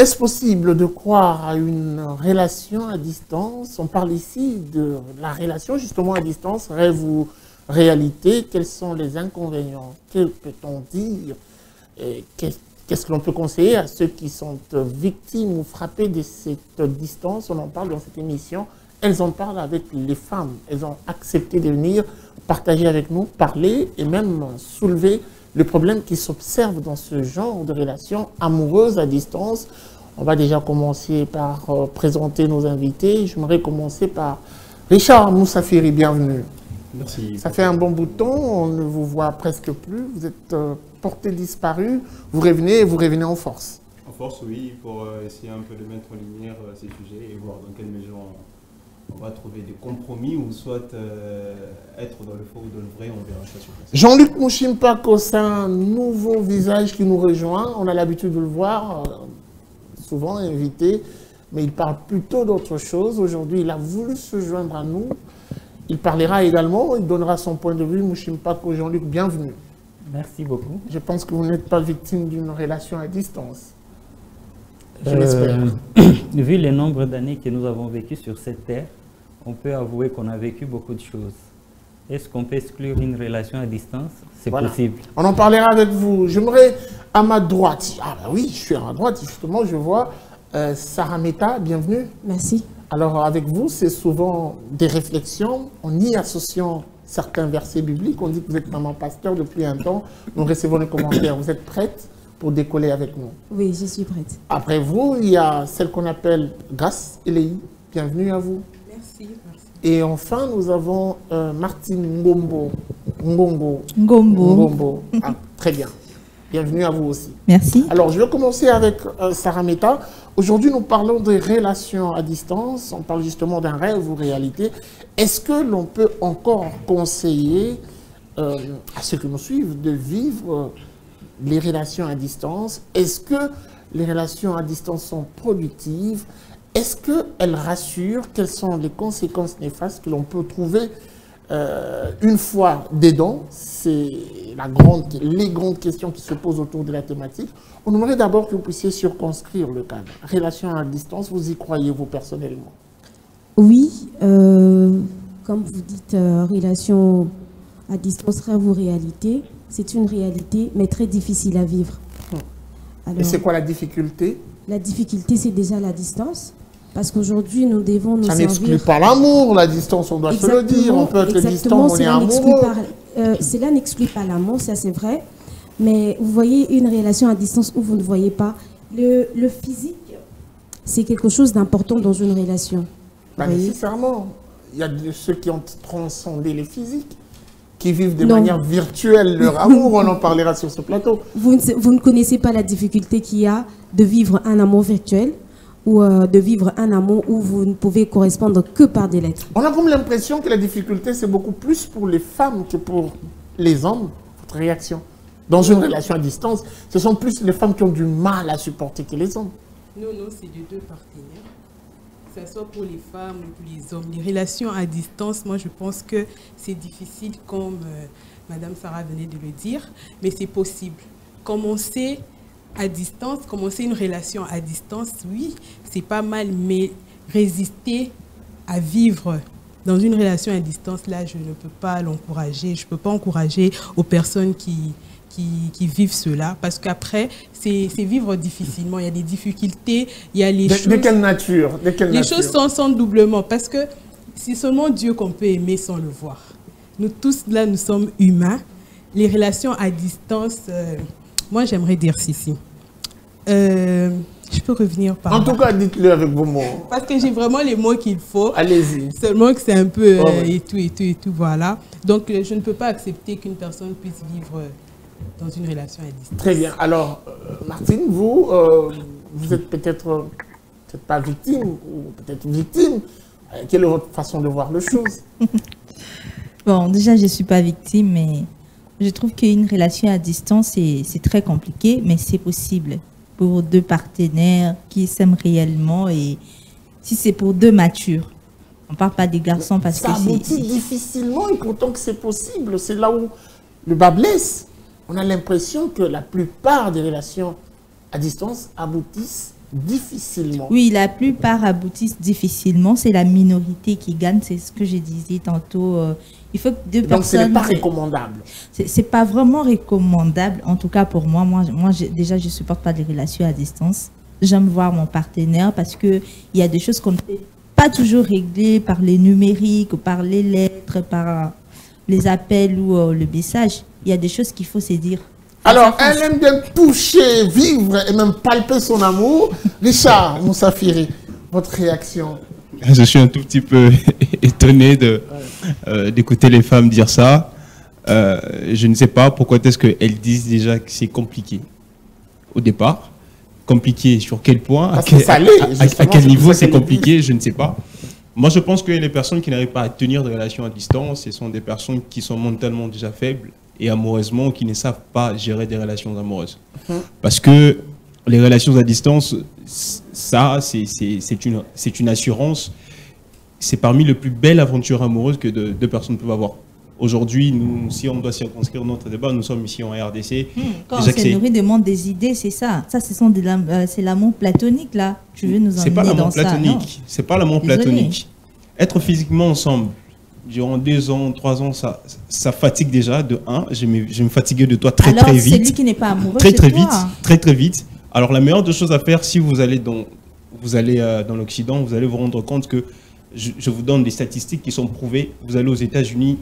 Est-ce possible de croire à une relation à distance? On parle ici de la relation justement à distance, rêve ou réalité. Quels sont les inconvénients? Que peut-on dire? Qu'est-ce que l'on peut conseiller à ceux qui sont victimes ou frappés de cette distance? On en parle dans cette émission. Elles en parlent avec les femmes. Elles ont accepté de venir partager avec nous, parler et même soulever le problème qui s'observe dans ce genre de relation amoureuse à distance. On va déjà commencer par présenter nos invités. J'aimerais commencer par Richard Moussafiri, bienvenue. Merci. Ça fait un bon bout de temps, on ne vous voit presque plus. Vous êtes porté disparu, vous revenez en force. En force, oui, pour essayer un peu de mettre en lumière ces sujets et voir dans quelle mesure on va trouver des compromis ou soit être dans le faux ou dans le vrai, on verra ça sur place. Jean-Luc Mouchimpako, c'est un nouveau visage qui nous rejoint. On a l'habitude de le voir, souvent invité, mais il parle plutôt d'autre chose. Aujourd'hui, il a voulu se joindre à nous. Il parlera également, il donnera son point de vue. Mouchimpako, Jean-Luc, bienvenue. Merci beaucoup. Je pense que vous n'êtes pas victime d'une relation à distance. Je l'espère. Vu le nombre d'années que nous avons vécu sur cette terre, on peut avouer qu'on a vécu beaucoup de choses. Est-ce qu'on peut exclure une relation à distance? C'est possible. On en parlera avec vous. J'aimerais à ma droite. Ah ben oui, je suis à ma droite, justement, je vois Sarah Meta, bienvenue. Merci. Alors avec vous, c'est souvent des réflexions, en y associant certains versets bibliques. On dit que vous êtes maman pasteur depuis un temps. Nous recevons les commentaires. Vous êtes prête pour décoller avec nous? Oui, je suis prête. Après vous, il y a celle qu'on appelle Grace Elei. Bienvenue à vous. Merci, merci. Et enfin, nous avons Martine Ngombo. Ngombo. Ah, très bien. Bienvenue à vous aussi. Merci. Alors, je vais commencer avec Sarah Meta. Aujourd'hui, nous parlons des relations à distance. On parle justement d'un rêve ou réalité. Est-ce que l'on peut encore conseiller à ceux qui nous suivent de vivre les relations à distance? Est-ce que les relations à distance sont productives? Est-ce qu'elles rassurent? Quelles sont les conséquences néfastes que l'on peut trouver une fois dedans? C'est les grandes questions qui se posent autour de la thématique. On aimerait d'abord que vous puissiez circonscrire le cadre. Relation à distance, vous y croyez, vous, personnellement? Oui, comme vous dites, relation à distance, rêve ou réalité, c'est une réalité, mais très difficile à vivre. Alors, et c'est quoi la difficulté? La difficulté, c'est déjà la distance. Parce qu'aujourd'hui, nous devons nous servir... Ça n'exclut pas l'amour, la distance, on doit se le dire. On peut être distant, on est amoureux. Cela n'exclut pas l'amour, ça c'est vrai. Mais vous voyez une relation à distance où vous ne voyez pas. Le physique, c'est quelque chose d'important dans une relation. Pas nécessairement. Il y a ceux qui ont transcendé les physiques, qui vivent de manière virtuelle leur amour. On en parlera sur ce plateau. Vous ne connaissez pas la difficulté qu'il y a de vivre un amour virtuel ou de vivre un amour où vous ne pouvez correspondre que par des lettres. On a comme l'impression que la difficulté, c'est beaucoup plus pour les femmes que pour les hommes. Votre réaction? Dans une relation à distance, ce sont plus les femmes qui ont du mal à supporter que les hommes. Non, c'est les deux partenaires. Que ce soit pour les femmes ou pour les hommes. Les relations à distance, moi je pense que c'est difficile comme Madame Sarah venait de le dire, mais c'est possible. Commencer à distance, commencer une relation à distance, oui, c'est pas mal, mais résister à vivre dans une relation à distance, là, je ne peux pas l'encourager. Je ne peux pas encourager aux personnes qui vivent cela, parce qu'après, c'est vivre difficilement. Il y a des difficultés, il y a les choses... De quelle nature? Les choses sont doublement, parce que c'est seulement Dieu qu'on peut aimer sans le voir. Nous tous, là, nous sommes humains. Les relations à distance... moi, j'aimerais dire ceci. Je peux revenir par là. En tout cas, dites-le avec vos mots. Parce que j'ai vraiment les mots qu'il faut. Allez-y. Seulement que c'est un peu et tout, voilà. Donc, je ne peux pas accepter qu'une personne puisse vivre dans une relation à distance. Très bien. Alors, Martine, vous êtes peut-être pas victime, ou peut-être victime. Quelle est votre façon de voir les choses? Bon, déjà, je ne suis pas victime, mais je trouve qu'une relation à distance, c'est très compliqué, mais c'est possible pour deux partenaires qui s'aiment réellement et si c'est pour deux matures. On ne parle pas des garçons parce que c'est... Ça aboutit difficilement et pourtant que c'est possible. C'est là où le bas blesse. On a l'impression que la plupart des relations à distance aboutissent difficilement. Oui, la plupart aboutissent difficilement. C'est la minorité qui gagne. C'est ce que je disais tantôt. Il faut que deux Donc, personnes... ce n'est pas recommandable. C'est pas vraiment recommandable, en tout cas pour moi. Moi, déjà, je supporte pas les relations à distance. J'aime voir mon partenaire parce que il y a des choses qu'on ne peut pas toujours régler par les numériques, ou par les lettres, par les appels ou le message. Il y a des choses qu'il faut se dire. Alors, elle aime bien toucher, vivre et même palper son amour. Richard Moussafiri, votre réaction? Je suis un tout petit peu étonné d'écouter les femmes dire ça. Je ne sais pas pourquoi est-ce qu'elles disent déjà que c'est compliqué au départ. Compliqué sur quel point, à quel niveau c'est compliqué, je ne sais pas. Moi, je pense que les personnes qui n'arrivent pas à tenir des relations à distance, ce sont des personnes qui sont mentalement déjà faibles et amoureusement qui ne savent pas gérer des relations amoureuses. Parce que les relations à distance, ça, c'est une assurance. C'est parmi les plus belles aventures amoureuses que deux personnes peuvent avoir. Aujourd'hui, nous, si on doit circonscrire notre débat, nous sommes ici en RDC. Quand on se nourrit de monde des idées, c'est ça. Ça, c'est l'amour platonique, là. Tu veux nous emmener dans ça? C'est pas l'amour platonique. Être physiquement ensemble durant 2 ans, 3 ans, ça fatigue déjà. De 1, je vais me fatiguer de toi très vite. Alors, celui qui n'est pas amoureux, très vite. Alors, la meilleure des choses à faire, si vous allez dans l'Occident, vous allez vous rendre compte que je vous donne des statistiques qui sont prouvées. Vous allez aux États-Unis,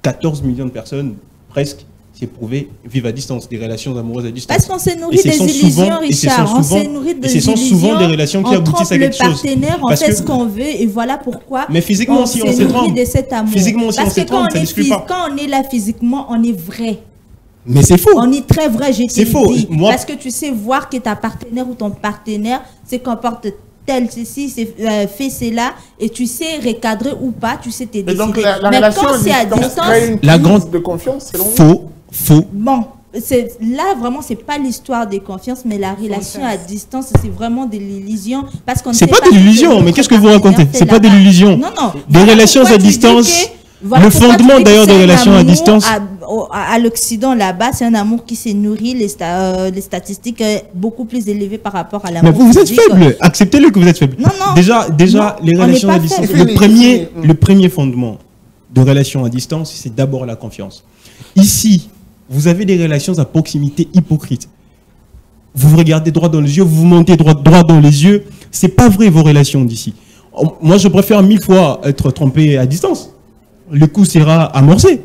14 millions de personnes, presque, c'est prouvé, vivent à distance, des relations amoureuses à distance. Parce qu'on s'est nourri des illusions, Richard. On s'est nourri des illusions. Et ce sont souvent des relations qui aboutissent à quelque chose. On trompe le partenaire, on fait ce qu'on veut, et voilà pourquoi. Mais physiquement aussi, on se trompe. Physiquement aussi, on se trompe, ça n'exclut pas. Quand on est là physiquement, on est vrai. Mais c'est faux. On est très vrai, je te C'est faux. Parce que tu sais voir que ta partenaire ou ton partenaire se comporte tel ceci, fait cela, et tu sais recadrer ou pas, tu sais t'aider. Donc la relation à distance crée une crise de confiance, selon vous? Faux. Bon, là vraiment c'est pas l'histoire de confiance, mais la relation à distance, c'est vraiment de l'illusion, parce qu'on c'est pas de l'illusion, mais qu'est-ce que vous racontez? C'est pas de l'illusion. Non. Des relations à distance. Le fondement d'ailleurs des relations à distance. À l'Occident, là-bas, c'est un amour qui s'est nourri, les statistiques beaucoup plus élevées par rapport à l'amour. Mais vous êtes faible. Acceptez-le que vous êtes faible. Non. Déjà, les relations à distance, le premier fondement de relations à distance, c'est d'abord la confiance. Ici, vous avez des relations à proximité hypocrites. Vous vous regardez droit dans les yeux, vous vous mentez droit dans les yeux. C'est pas vrai vos relations d'ici. Moi, je préfère 1000 fois être trompé à distance. Le coup sera amorcé.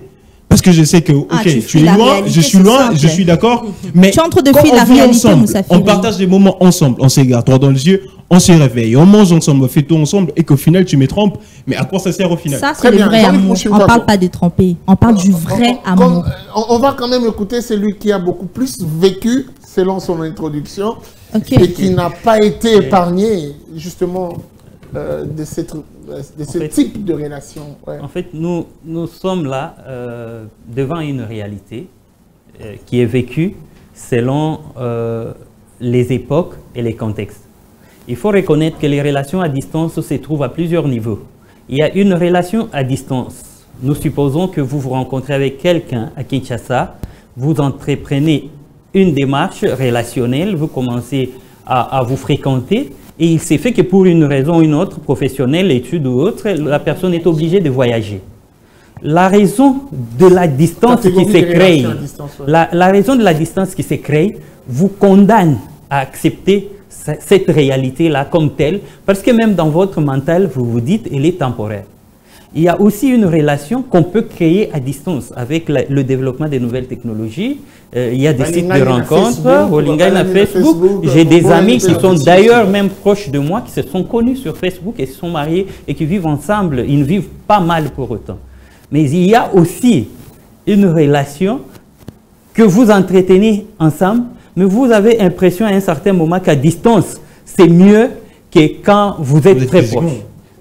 Parce que je sais que, tu es loin, je suis loin, je suis d'accord. Mais quand on vit ensemble, on partage des moments ensemble, on se regarde droit dans les yeux, on se réveille, on mange ensemble, on fait tout ensemble, et qu'au final, tu me trompes. Mais à quoi ça sert au final? Ça, c'est le vrai amour. On ne parle pas de tromper. On parle du vrai amour. On va quand même écouter celui qui a beaucoup plus vécu, selon son introduction, et qui n'a pas été épargné, justement, de ce type de relation. En fait, nous sommes là devant une réalité qui est vécue selon les époques et les contextes. Il faut reconnaître que les relations à distance se trouvent à plusieurs niveaux. Il y a une relation à distance. Nous supposons que vous vous rencontrez avec quelqu'un à Kinshasa, vous entreprenez une démarche relationnelle, vous commencez à vous fréquenter, et il s'est fait que pour une raison ou une autre, professionnelle, étude ou autre, la personne est obligée de voyager. La raison de la distance qui s'est créée, la raison de la distance qui s'est créée vous condamne à accepter cette réalité-là comme telle, parce que même dans votre mental, vous vous dites, elle est temporaire. Il y a aussi une relation qu'on peut créer à distance avec le développement des nouvelles technologies. Il y a des sites de rencontres, Wolingaina Facebook. J'ai des amis qui sont d'ailleurs même proches de moi, qui se sont connus sur Facebook et se sont mariés et qui vivent ensemble. Ils ne vivent pas mal pour autant. Mais il y a aussi une relation que vous entretenez ensemble, mais vous avez l'impression à un certain moment qu'à distance, c'est mieux que quand vous êtes très proche.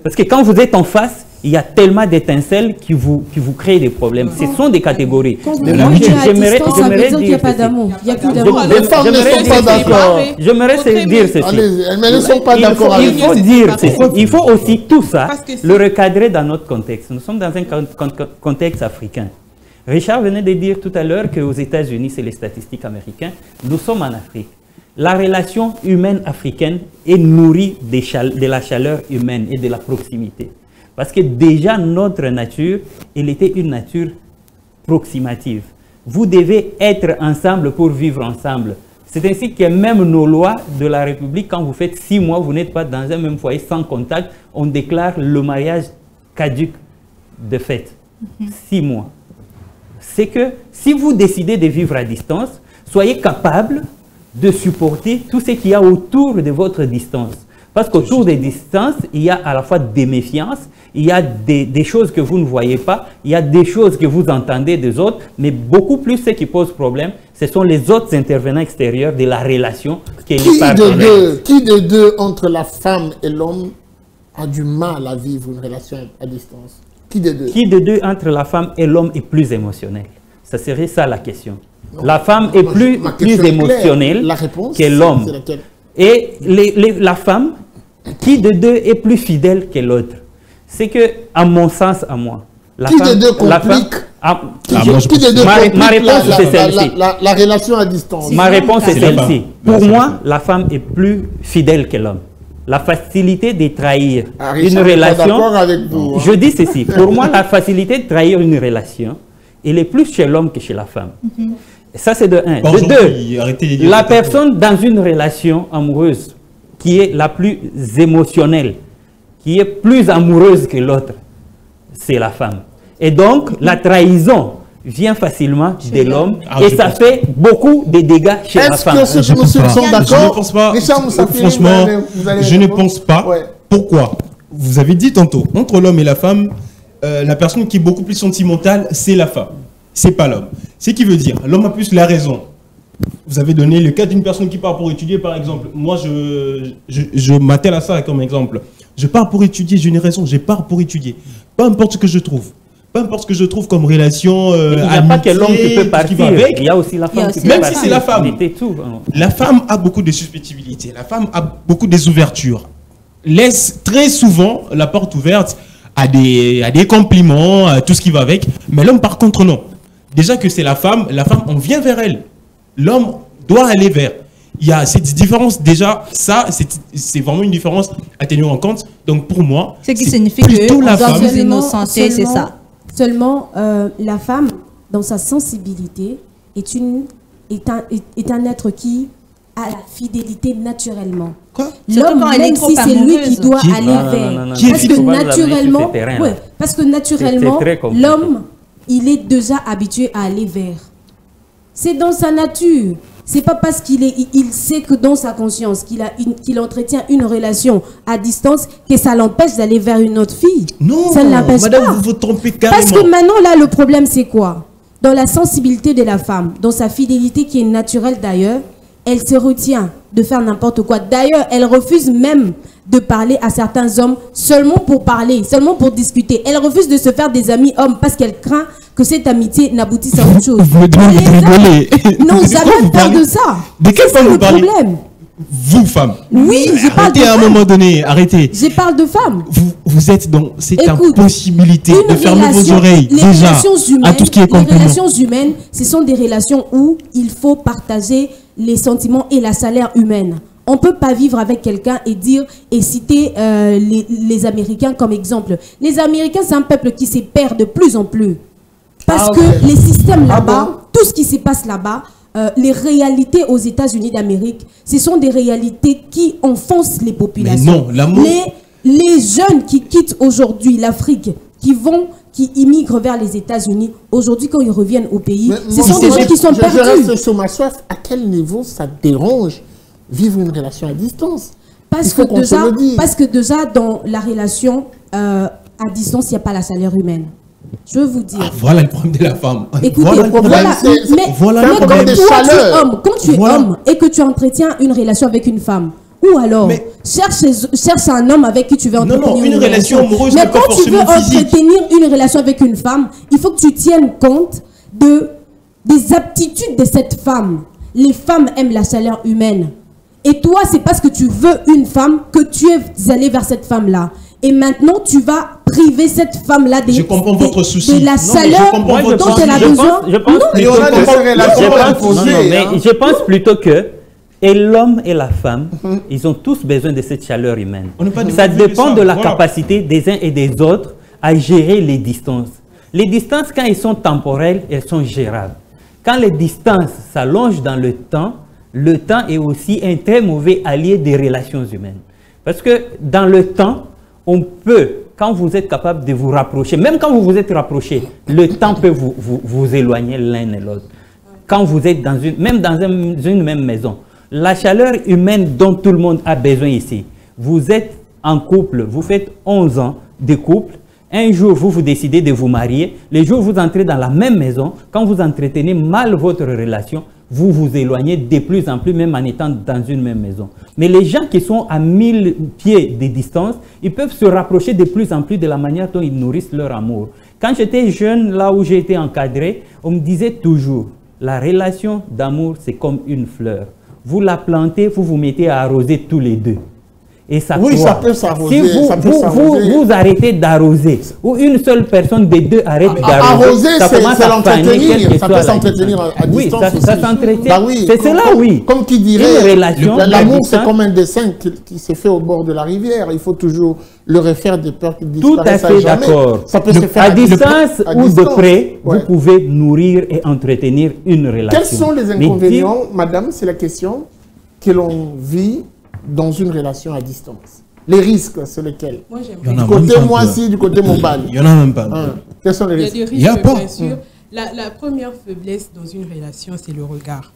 Parce que quand vous êtes en face, il y a tellement d'étincelles qui vous créent des problèmes. Ce sont des catégories. J'aimerais dire qu'il n'y a pas d'amour. Il n'y a plus d'amour. Les femmes ne sont pas d'accord. J'aimerais dire ceci. Mais ne sont pas d'accord avec il faut dire ceci. Il faut aussi tout ça le recadrer dans notre contexte. Nous sommes dans un contexte africain. Richard venait de dire tout à l'heure qu'aux États-Unis, c'est les statistiques américaines. Nous sommes en Afrique. la relation humaine africaine est nourrie de la chaleur humaine et de la proximité. Parce que déjà, notre nature, elle était une nature proximative. Vous devez être ensemble pour vivre ensemble. C'est ainsi que même nos lois de la République, quand vous faites 6 mois, vous n'êtes pas dans un même foyer sans contact, on déclare le mariage caduc de fait. 6 mois. C'est que si vous décidez de vivre à distance, soyez capable de supporter tout ce qu'il y a autour de votre distance. Parce qu'autour des distances, il y a à la fois des méfiances, il y a des choses que vous ne voyez pas, il y a des choses que vous entendez des autres, mais beaucoup plus ce qui pose problème, ce sont les autres intervenants extérieurs de la relation que les partenaires. Qui de deux entre la femme et l'homme a du mal à vivre une relation à distance? Qui de deux? Qui de deux entre la femme et l'homme est plus émotionnel? Ça serait ça la question. Non. La femme est plus émotionnelle que l'homme. Et la femme, qui de deux est plus fidèle que l'autre? C'est que, à mon sens, à moi, la femme, de deux complique ma réponse, c'est celle-ci. La relation à distance. Ma réponse est celle-ci. Pour moi, la femme est plus fidèle que l'homme. La facilité de trahir une relation. Avec vous, hein. Je dis ceci. Pour moi, la facilité de trahir une relation, elle est plus chez l'homme que chez la femme. Ça, c'est de un. De deux, la personne dans une relation amoureuse qui est la plus émotionnelle, qui est plus amoureuse que l'autre, c'est la femme. Et donc, la trahison vient facilement de l'homme et ça fait beaucoup de dégâts chez la femme. Est-ce que ces messieurs sont d'accord? Je ne pense pas. Franchement, je ne pense pas. Ouais. Pourquoi? Vous avez dit tantôt, entre l'homme et la femme, la personne qui est beaucoup plus sentimentale, c'est la femme. C'est pas l'homme. Ce qui veut dire, l'homme a plus la raison. Vous avez donné le cas d'une personne qui part pour étudier, par exemple. Moi, je m'attelle à ça comme exemple. Je pars pour étudier, j'ai une raison, je pars pour étudier. Peu importe ce que je trouve. Peu importe ce que je trouve comme relation, il n'y a pas que l'homme qui peut partir, il y a aussi la femme qui peut même partir. Si c'est la femme. La femme a beaucoup de susceptibilité, la femme a beaucoup des ouvertures. Laisse très souvent la porte ouverte à des compliments, à tout ce qui va avec. Mais l'homme, par contre, non. Déjà que c'est la femme, on vient vers elle. L'homme doit aller vers. Il y a cette différence, déjà, ça, c'est vraiment une différence à tenir en compte. Donc, pour moi, ce qui signifie que on doit nous innocenter, c'est ça. Seulement, la femme, dans sa sensibilité, est un être qui a la fidélité naturellement. Quoi? L'homme, même si c'est lui qui doit aller vers. Parce que naturellement, l'homme, il est déjà habitué à aller vers. C'est dans sa nature. C'est pas parce qu'il sait que dans sa conscience qu'il entretient une relation à distance que ça l'empêche d'aller vers une autre fille. Non, ça ne l'empêche pas. Madame, vous vous trompez carrément. Parce que maintenant, là, le problème, c'est quoi? Dans la sensibilité de la femme, dans sa fidélité qui est naturelle d'ailleurs, elle se retient de faire n'importe quoi. D'ailleurs, elle refuse même de parler à certains hommes seulement pour parler, seulement pour discuter. Elle refuse de se faire des amis hommes parce qu'elle craint que cette amitié n'aboutisse à autre chose. Vous me demandez de rigoler. Non, jamais peur de ça. De quelle femme vous parlez? Problème. Vous, femme. Oui, je parle de femmes. Arrêtez à un moment donné, arrêtez. Je parle de femmes. Vous êtes dans cette impossibilité de fermer vos oreilles déjà à tout ce qui est compliment. Les relations humaines, ce sont des relations où il faut partager les sentiments et la salaire humaine. On ne peut pas vivre avec quelqu'un et citer les Américains comme exemple. Les Américains, c'est un peuple qui se perd de plus en plus. Parce que les systèmes là-bas, tout ce qui se passe là-bas, les réalités aux États-Unis d'Amérique, ce sont des réalités qui enfoncent les populations. Mais non, l'amour... Les jeunes qui quittent aujourd'hui l'Afrique, qui immigrent vers les États-Unis, aujourd'hui quand ils reviennent au pays, ce sont des gens qui sont perdus. Je reste sur ma soif. À quel niveau ça dérange vivre une relation à distance? Parce que déjà dans la relation à distance, il n'y a pas la salaire humaine. Je veux vous dire. Ah, voilà le problème de la femme. Écoutez, voilà le problème. Quand tu es homme et que tu entretiens une relation avec une femme, ou alors cherche un homme avec qui tu veux entretenir une relation amoureuse. Mais quand tu veux entretenir une relation avec une femme, il faut que tu tiennes compte des aptitudes de cette femme. Les femmes aiment la chaleur humaine. Et toi, c'est parce que tu veux une femme que tu es allé vers cette femme-là. Et maintenant, tu vas priver cette femme-là de la chaleur dont elle a besoin. Je pense plutôt que Et l'homme et la femme, ils ont tous besoin de cette chaleur humaine. Ça dépourvu dépend de la voilà. capacité des uns et des autres à gérer les distances. Les distances, quand elles sont temporelles, elles sont gérables. Quand les distances s'allongent dans le temps est aussi un très mauvais allié des relations humaines. Parce que dans le temps, on peut, quand vous êtes capable de vous rapprocher, même quand vous vous êtes rapproché, le temps peut vous éloigner l'un et l'autre. Quand vous êtes même dans une même maison, la chaleur humaine dont tout le monde a besoin ici, vous êtes en couple, vous faites 11 ans de couple, un jour vous décidez de vous marier, le jour où vous entrez dans la même maison, quand vous entretenez mal votre relation, vous vous éloignez de plus en plus, même en étant dans une même maison. Mais les gens qui sont à 1000 pieds de distance, ils peuvent se rapprocher de plus en plus de la manière dont ils nourrissent leur amour. Quand j'étais jeune, là où j'ai été encadré, on me disait toujours, la relation d'amour, c'est comme une fleur. Vous la plantez, vous vous mettez à arroser tous les deux. Et ça Oui, croît. ça peut s'arroser. Si vous arrêtez d'arroser, ou une seule personne des deux arrête d'arroser, Arroser, c'est l'entretenir. Ça peut s'entretenir à distance aussi. Ça s'entretient. Bah oui, C'est cela, oui. Comme qui dirait, l'amour, c'est distance. comme un dessin qui s'est fait au bord de la rivière. Il faut toujours le refaire de peur qu'il Tout à disparaisse fait jamais. d'accord. Ça peut se faire À distance ou de près, Ouais. vous pouvez nourrir et entretenir une relation. Quels sont les Mais inconvénients, madame, c'est la question, que l'on vit dans une relation à distance? Les risques, c'est lesquels? Moi, Il y en j'aimerais. a Du côté même pas Moissy, du côté Mobile. Il y en a même pas. Quels sont les Il y a risques? des Il y a risques, pas. bien sûr. La première faiblesse dans une relation, c'est le regard.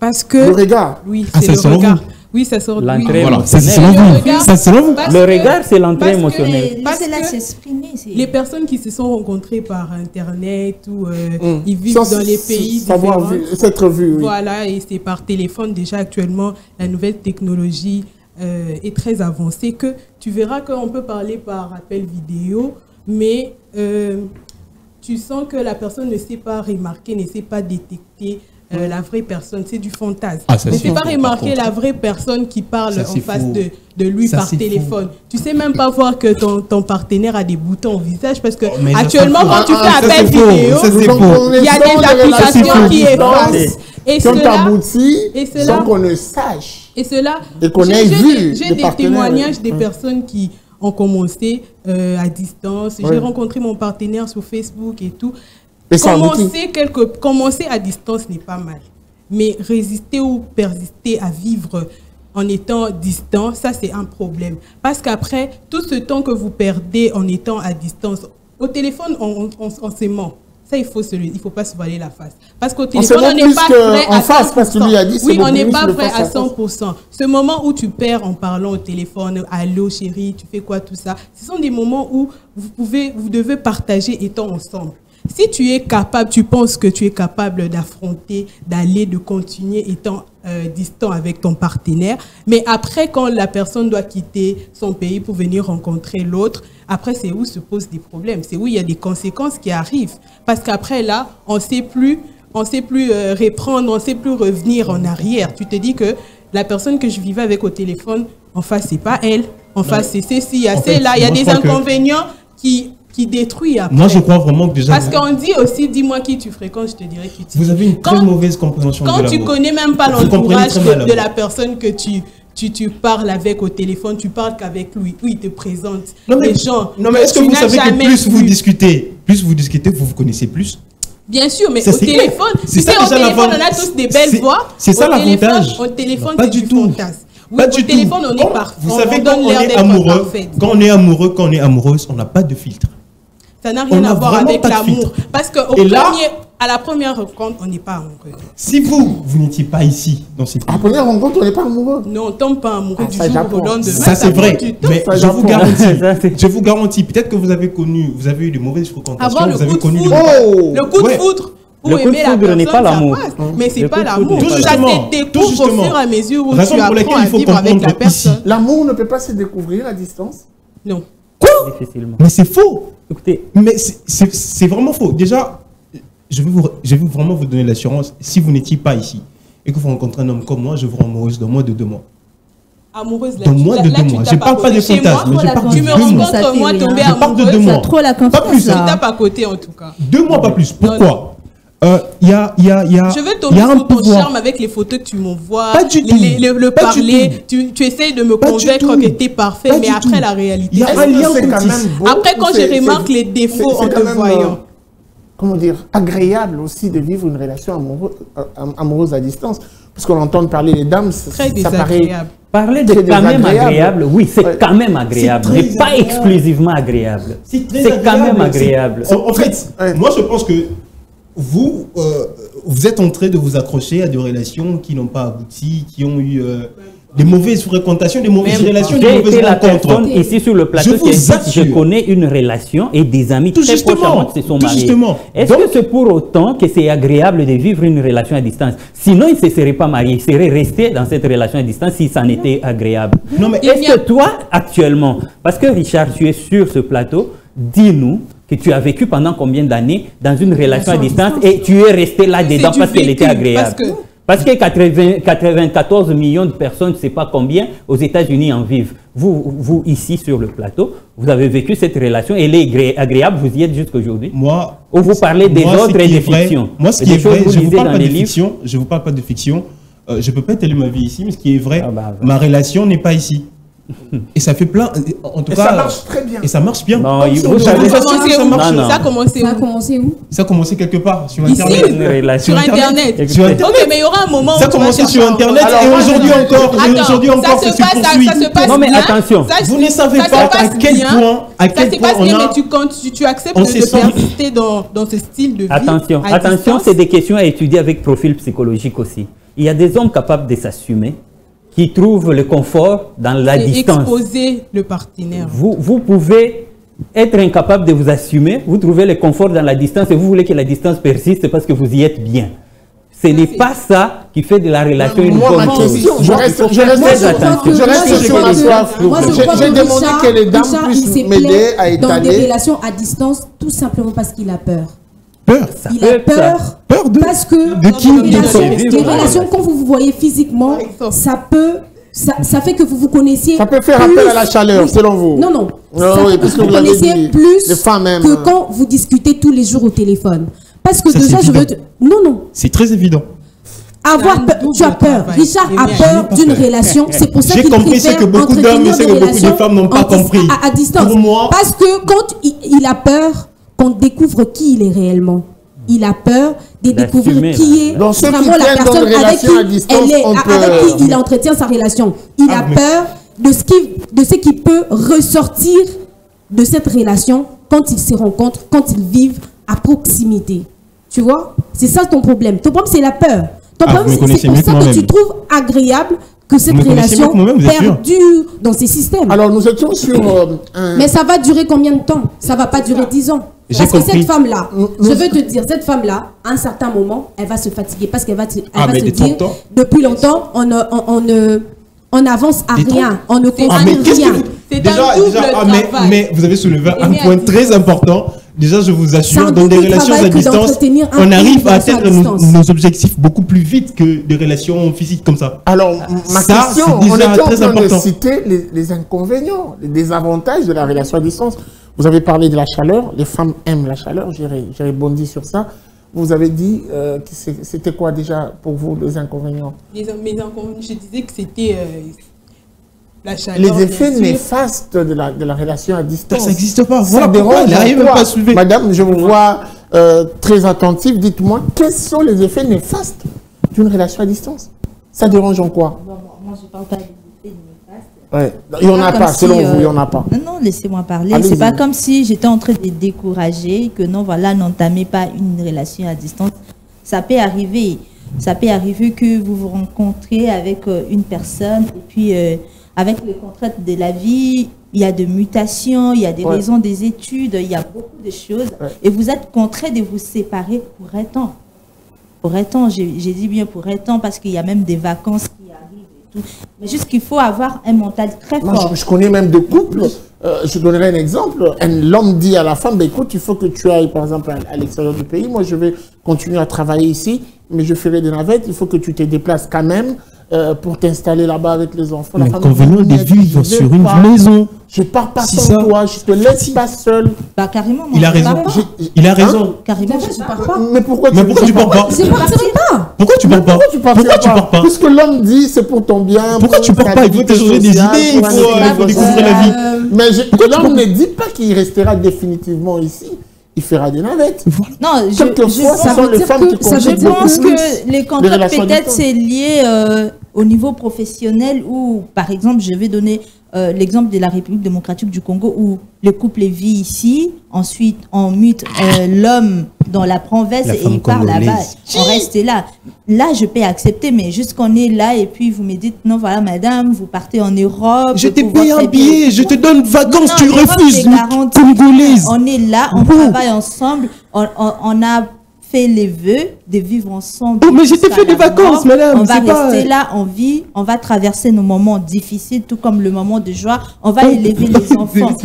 Parce que... Le regard. Oui, Ah, c'est c'est le selon regard. vous? Oui, ça sort de L'entrée Voilà, c'est émotionnelle. selon Le vous. regard. Ça, c'est selon vous. Parce Le que- regard, c'est l'entrée parce que émotionnelle. Parce Laissez-la que s'exprimer. les personnes qui se sont rencontrées par Internet ou ils vivent Sans dans les pays savoir différents. s'être vu, oui. Voilà, et c'est par téléphone. Déjà, actuellement, la nouvelle technologie est très avancée que tu verras qu'on peut parler par appel vidéo, mais tu sens que la personne ne sait pas remarquer, ne sait pas détecter la vraie personne. C'est du fantasme. Ah, ça, ne c'est sait pas faux, remarquer par la vraie personne qui parle Ça, en c'est face faux. de lui Ça, par c'est téléphone. Tu sais même pas voir que ton partenaire a des boutons au visage parce que mais ça, actuellement, c'est quand tu faux. fais Ça, appel c'est faux. vidéo, Ça, c'est Donc, faux. on est il y a dans des des applications relations qui à distance effacent. Et qui ont cela, abouti et cela- sans qu'on ne sache. et cela, Et qu'on ait j'ai vu j'ai des des partenaires. témoignages des personnes qui ont commencé à distance. Ouais. J'ai rencontré mon partenaire sur Facebook et tout. Et ça aboutit. Commencer à distance n'est pas mal. Mais résister ou persister à vivre en étant distant, ça c'est un problème. Parce qu'après, tout ce temps que vous perdez en étant à distance, au téléphone, on se ment. Ça, il faut pas se voiler la face. Parce qu'au téléphone, ment on n'est plus pas que prêt en à face, parce que lui a dit, c'est oui, beaucoup on n'est plus pas le prêt face à à face. 100%. Ce moment où tu perds en parlant au téléphone, allô chérie, tu fais quoi, tout ça, ce sont des moments où vous devez partager étant ensemble. Si tu es capable, tu penses que tu es capable d'affronter, d'aller, de continuer étant distant avec ton partenaire, mais après, quand la personne doit quitter son pays pour venir rencontrer l'autre, après, c'est où se posent des problèmes. C'est où il y a des conséquences qui arrivent. Parce qu'après, là, on ne sait plus reprendre, on ne sait plus revenir en arrière. Tu te dis que la personne que je vivais avec au téléphone, en face, c'est pas elle. En face, c'est ceci, il y a En fait, celle-là. Il y a moi, je des crois que- inconvénients qui détruisent après. Moi, je crois vraiment que déjà, Parce qu'on dit aussi, dis-moi qui tu fréquentes, je te dirai qui tu vous avez une très Quand- mauvaise compréhension de Quand tu l'amour. connais même pas Vous comprenez l'entourage très mal de l'amour. la personne que tu parles avec au téléphone, tu parles qu'avec lui. Oui, il te présente Non, mais, les gens. non, mais est-ce que tu vous n'as savez que jamais plus vous vu. discutez, vous vous connaissez plus? Bien sûr, mais Ça, au c'est téléphone, clair. tu C'est sais, ça, au déjà, téléphone, l'avant- on a tous des belles c'est- voix. c'est ça, Au téléphone- l'avantage. Au téléphone, Pas c'est du du tout. fantasme. Oui, Pas au du téléphone, tout. on est parfait. Vous savez, quand donne on l'air est d'être amoureux, parfaite. quand on est amoureux, quand on est amoureuse, on n'a pas de filtre. Ça n'a on rien n'a à voir vraiment avec pas de l'amour. filtre. Parce Et là- à la première rencontre, on n'est pas amoureux. Si vous n'étiez pas ici, dans cette À la première rencontre, on n'est pas amoureux. Non, on ne tombe pas amoureux Ah, du ça, jour j'apprends. au lendemain. ça c'est prend vrai, du temps. mais Ça, je j'apprends. vous garantis, Ça, c'est- je vous garantis, peut-être que vous avez eu de mauvaises fréquentations, Avoir le vous coup avez de connu foudre. Oh Le coup de Ouais. foudre. Pour Le coup de aimer la foudre n'est personne, pas ça l'amour. passe. Mais c'est Le pas coup de foudre l'amour. n'est pas Ça l'amour. te Tout découvre au justement. fur et à mesure où tu Raison pour apprends laquelle à il faut vivre avec la comprendre ici. personne. L'amour ne peut pas se découvrir à distance. Non. Difficilement. Mais c'est faux. Écoutez, Mais c'est vraiment faux. Déjà, je vais vraiment vous donner l'assurance, si vous n'étiez pas ici et que vous rencontrez un homme comme moi, je vous rends amoureuse dans moins de 2 mois. Amoureuse, là, Dans tu- moins là, de là, 2 tu mois. Je tapes parle à pas de côté. Chez moi, fantasme, mais je parle de tu me 2 mois. rencontres, moi, tomber Je parle de 2 amoureuse. mois. Ça trop la Pas confiance. plus. Tu là. tapes à côté, en tout cas. 2 mois, pas plus. Pourquoi? Je veux tomber sous ton charme avec les photos que tu m'envoies, Pas du tout. le Pas parler. Tu essayes de me Pas du convaincre tout. que tu es parfait, Pas mais du après tout. la réalité. Il y a un lien C'est quand complice. même beau, Après, quand je c'est- remarque c'est- les défauts c'est en quand te même, voyant. comment dire, agréable aussi de vivre une relation amoureuse à distance. Parce qu'on entend parler des dames, Très ça paraît... désagréable. Parler de C'est quand même désagréable. agréable, oui, c'est Ouais. quand même agréable, C'est mais très pas agréable. exclusivement agréable. C'est très C'est quand même agréable. agréable. En fait, Ouais. moi je pense que vous, vous êtes en train de vous accrocher à des relations qui n'ont pas abouti, qui ont eu des mauvaises fréquentations, des mauvaises relations, des J'ai mauvaises été la rencontres. personne ici sur le plateau Je qui vous a dit assure. je connais une relation et des amis Tout très proches à justement, moi qui se sont tout mariés. justement. Est-ce Donc- que c'est pour autant que c'est agréable de vivre une relation à distance? Sinon, ils ne se seraient pas mariés, ils seraient restés dans cette relation à distance si ça en était agréable. Non, mais Est-ce que toi, actuellement, parce que Richard, tu es sur ce plateau, dis-nous que tu as vécu pendant combien d'années dans une relation à distance et tu es resté là-dedans C'est parce du qu'elle était vécu, agréable. Parce que 94 millions de personnes, je ne sais pas combien, aux États-Unis en vivent. Vous, ici sur le plateau, vous avez vécu cette relation, elle est agréable, vous y êtes jusqu'aujourd'hui. moi, Ou vous parlez des moi, ce autres et qui des est vrai- fictions. Moi, ce Et qui des est choses vrai, que vous je vous lisez parle dans pas de les livres. fiction. Je vous parle pas de fiction. Je peux pas étaler ma vie ici, mais ce qui est vrai, Ah bah, ma relation n'est pas ici. Et ça fait plein. En tout Et cas, ça marche très bien. Et ça marche bien. Non, Comme vous sur le savez- réseau Ça a social, commencé ça où marche. Non, non. Ça a commencé Ça a où commencé où? Ça a commencé quelque part sur Ici, Internet. Une relation. sur Internet. Sur Internet. Ok, mais il y aura un moment où Ça a tu vas commencé chercher sur un Internet endroit. et Alors, aujourd'hui moi, encore, Attends, aujourd'hui encore, ça se poursuit. ça se passe Non, mais bien. attention. Vous ne savez Ça se pas à passe quel bien. point, à Ça quel se point passe on bien, a. mais tu acceptes on de s'est senti- persister dans ce style de vie. Attention, à attention, distance. c'est des questions à étudier avec profil psychologique aussi. Il y a des hommes capables de s'assumer, qui trouvent le confort dans la C'est distance. exposer le partenaire. Vous pouvez être incapable de vous assumer, vous trouvez le confort dans la distance et vous voulez que la distance persiste parce que vous y êtes bien. Ce n'est pas ça qui fait de la relation une Moi, ma bonne chose. question, je reste Moi, je crois que- je reste moi, je sur crois ma que- soif. moi, je crois J'ai que demandé Richard- que les dames Richard, il puissent s'est m'aider plaint à dans des étaler. relations à distance, tout simplement parce qu'il a peur. Peur. Ça Il peut a être ça. peur Peur de. parce que De qui? les De relations, quoi? les relations, quand vous vous voyez physiquement, Par exemple. ça fait que vous vous connaissiez. Ça peut faire plus. appel à la chaleur, Oui. selon vous. Non, non. Ah Ça oui, fait que parce que vous vous l'avez connaissiez dit, plus les femmes aiment. que quand vous discutez tous les jours au téléphone. Parce que Ça, déjà, c'est je veux. évident. Non, non. C'est très évident. Avoir C'est un peur, tu as double peur. travail. Richard a Et peur j'en ai pas d'une peur. relation. C'est pour ça J'ai qu'il compris ce préfère que beaucoup d'hommes entretenir et ce des que beaucoup de relations femmes n'ont pas compris. à distance. Pour moi- Parce que quand il a peur qu'on découvre qui il est réellement. Il a peur de découvrir D'assumer, qui est Donc, ceux qui vraiment la tiennent dans personne une avec qui relation à distance, elle est, on peut- avec qui il entretient sa relation. Il Ah, a mais- peur de ce qui peut ressortir de cette relation quand ils se rencontrent, quand ils vivent à proximité. Tu vois? C'est ça ton problème. Ton problème, c'est la peur. Ton Ah, vous me problème, c'est connaissez pour mieux que ça que moi-même. tu trouves agréable que cette me connaissez mieux relation que moi-même, vous êtes sûr? perdure dans ces systèmes. Alors, nous étions sur un... Mais ça va durer combien de temps? Ça va pas durer 10 ans. J'ai Parce que compris. cette femme-là, Nous- je veux te dire, cette femme-là, à un certain moment, elle va se fatiguer parce qu'elle va, Ah, va mais se des dire, temps. depuis longtemps, on n'avance à Des rien, on ne Ah, mais construit qu'est-ce rien. que vous... C'est Déjà, un double mais travail. vous avez soulevé un Aimer à point distance. très important. Déjà, je vous C'est assure, un dans des double relations travail à que distance, d'entretenir un on couple arrive de à relations à atteindre nos, distance. nos objectifs beaucoup plus vite que des relations physiques comme ça. Alors, ma Ça, question, c'est on déjà était en très train de important. citer les inconvénients, les désavantages de la relation à distance. Vous avez parlé de la chaleur, les femmes aiment la chaleur, j'ai rebondi sur ça. Vous avez dit que c'était quoi déjà pour vous les inconvénients? Mes inconvénients, je disais que c'était la chaleur. Les effets bien sûr. néfastes de la relation à distance. Ça n'existe pas. Ça Voilà pourquoi dérange elle n'arrive en même quoi? pas à soulever. Madame, je vous vois très attentive. Dites-moi, quels sont les effets néfastes d'une relation à distance? Ça dérange en quoi? Moi, je ne parle pas des effets néfastes. Ouais. Il n'y en a Comme pas, si, selon vous, il n'y en a pas. Non, non, laissez-moi parler. Allez-y. C'est pas comme si j'étais en train de décourager, que non, voilà, n'entamez pas une relation à distance. Ça peut arriver. Ça peut arriver que vous vous rencontrez avec une personne et puis avec les contraintes de la vie, il y a des mutations, il y a des Ouais. raisons des études, il y a beaucoup de choses. Ouais. Et vous êtes contraint de vous séparer pour un temps. Pour un temps, j'ai dit bien pour un temps parce qu'il y a même des vacances qui arrivent et tout. Mais juste qu'il faut avoir un mental très Moi, fort. je connais même des couples. Je donnerai un exemple. L'homme dit à la femme, bah, écoute, il faut que tu ailles, par exemple, à l'extérieur du pays. Moi, je vais continuer à travailler ici, mais je ferai des navettes. Il faut que tu te déplaces quand même pour t'installer là-bas avec les enfants. L'inconvénient de vivre sur une maison. Je pars pas sans toi, je te laisse pas seul. Bah carrément. Il a raison. Il a raison. Carrément, je pars pas. Mais pourquoi tu pars pas? Pourquoi tu pars pas? Pourquoi tu pars pas? Puisque l'homme dit c'est pour ton bien. Pourquoi tu pars pas? Il faut t'échanger des idées, il faut découvrir la vie. Mais l'homme ne dit pas qu'il restera définitivement ici. Il fera des navettes. Non, je pense que les contrats, peut-être, c'est lié au niveau professionnel où, par exemple, je vais donner l'exemple de la République démocratique du Congo où le couple vit ici, ensuite on mute l'homme dans la province et il part là-bas, on reste là. Là, je peux accepter, mais juste qu'on est là et puis vous me dites, non, voilà, madame, vous partez en Europe. Je t'ai payé un billet, je te donne vacances, tu refuses. Congolaise. On est là, on travaille ensemble, on a fait les vœux de vivre ensemble. Oh, mais j'ai fait des vacances, madame. On va rester là, on vit, on va traverser nos moments difficiles, tout comme le moment de joie. On va élever les enfants.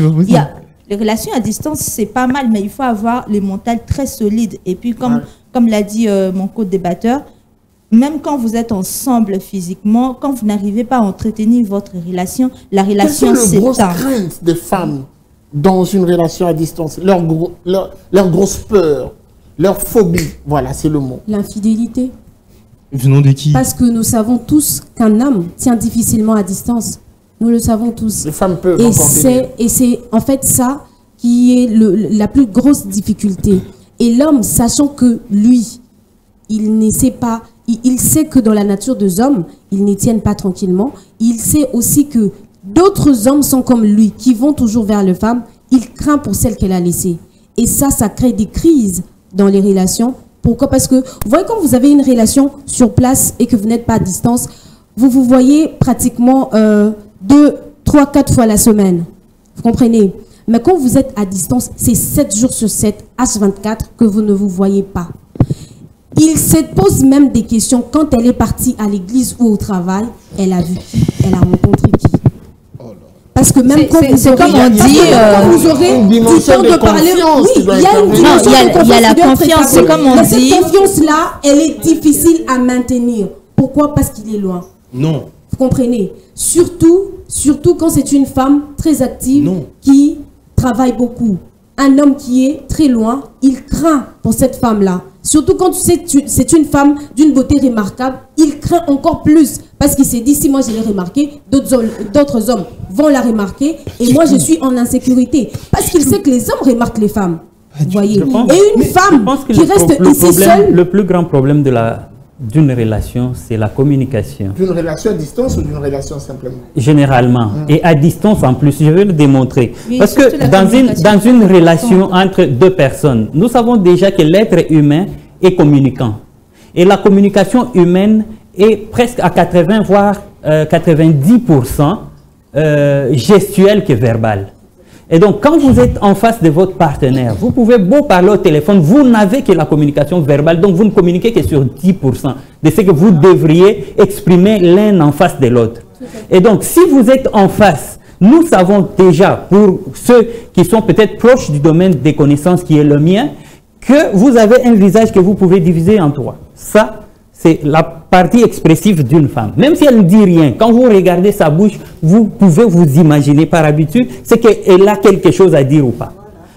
Les relations à distance, c'est pas mal, mais il faut avoir les mentales très solides. Et puis, comme l'a dit mon co-débatteur, même quand vous êtes ensemble physiquement, quand vous n'arrivez pas à entretenir votre relation, la relation s'éteint. Quelles sont les grosses craintes des femmes dans une relation à distance? Leur grosse peur, leur phobie, voilà, c'est le mot. L'infidélité. Venant de qui? Parce que nous savons tous qu'un homme tient difficilement à distance. Nous le savons tous. Les femmes peuvent. Et c'est en fait ça qui est la plus grosse difficulté. Et l'homme, sachant que lui, il ne sait pas, il sait que dans la nature des hommes, ils ne tiennent pas tranquillement. Il sait aussi que d'autres hommes sont comme lui, qui vont toujours vers les femmes. Il craint pour celle qu'elle a laissée. Et ça crée des crises dans les relations. Pourquoi? Parce que, vous voyez, quand vous avez une relation sur place et que vous n'êtes pas à distance, vous vous voyez pratiquement 2, 3, 4 fois la semaine. Vous comprenez? Mais quand vous êtes à distance, c'est 7 jours sur 7, H24, que vous ne vous voyez pas. Il se pose même des questions. Quand elle est partie à l'église ou au travail, elle a vu qui? Elle a rencontré qui? Parce que même quand vous aurez, comme on dit, vous aurez du temps de parler. Oui, il y a une dimension de confiance. Il y a la confiance, c'est comme on dit. Cette confiance-là, elle est difficile à maintenir. Pourquoi? Parce qu'il est loin. Non. Vous comprenez? Surtout quand c'est une femme très active qui travaille beaucoup. Un homme qui est très loin, il craint pour cette femme-là. Surtout quand tu sais que c'est une femme d'une beauté remarquable, il craint encore plus. Parce qu'il s'est dit, si moi je l'ai remarqué, d'autres hommes vont la remarquer. Et moi je suis en insécurité. Parce qu'il sait que les hommes remarquent les femmes. Vous voyez? Et une femme qui reste ici seule... Le plus grand problème d'une relation, c'est la communication. D'une relation à distance ou d'une relation simplement? Généralement. Et à distance en plus, je vais le démontrer. Oui, parce que dans une relation entre deux personnes, nous savons déjà que l'être humain est communicant. Et la communication humaine est presque à 80 voire 90% gestuelle que verbale. Et donc, quand vous êtes en face de votre partenaire, vous pouvez beau parler au téléphone, vous n'avez que la communication verbale, donc vous ne communiquez que sur 10% de ce que vous devriez exprimer l'un en face de l'autre. Et donc, si vous êtes en face, nous savons déjà, pour ceux qui sont peut-être proches du domaine des connaissances qui est le mien, que vous avez un visage que vous pouvez diviser en trois. Ça, c'est la partie expressive d'une femme. Même si elle ne dit rien, quand vous regardez sa bouche, vous pouvez vous imaginer par habitude c'est qu'elle a quelque chose à dire ou pas.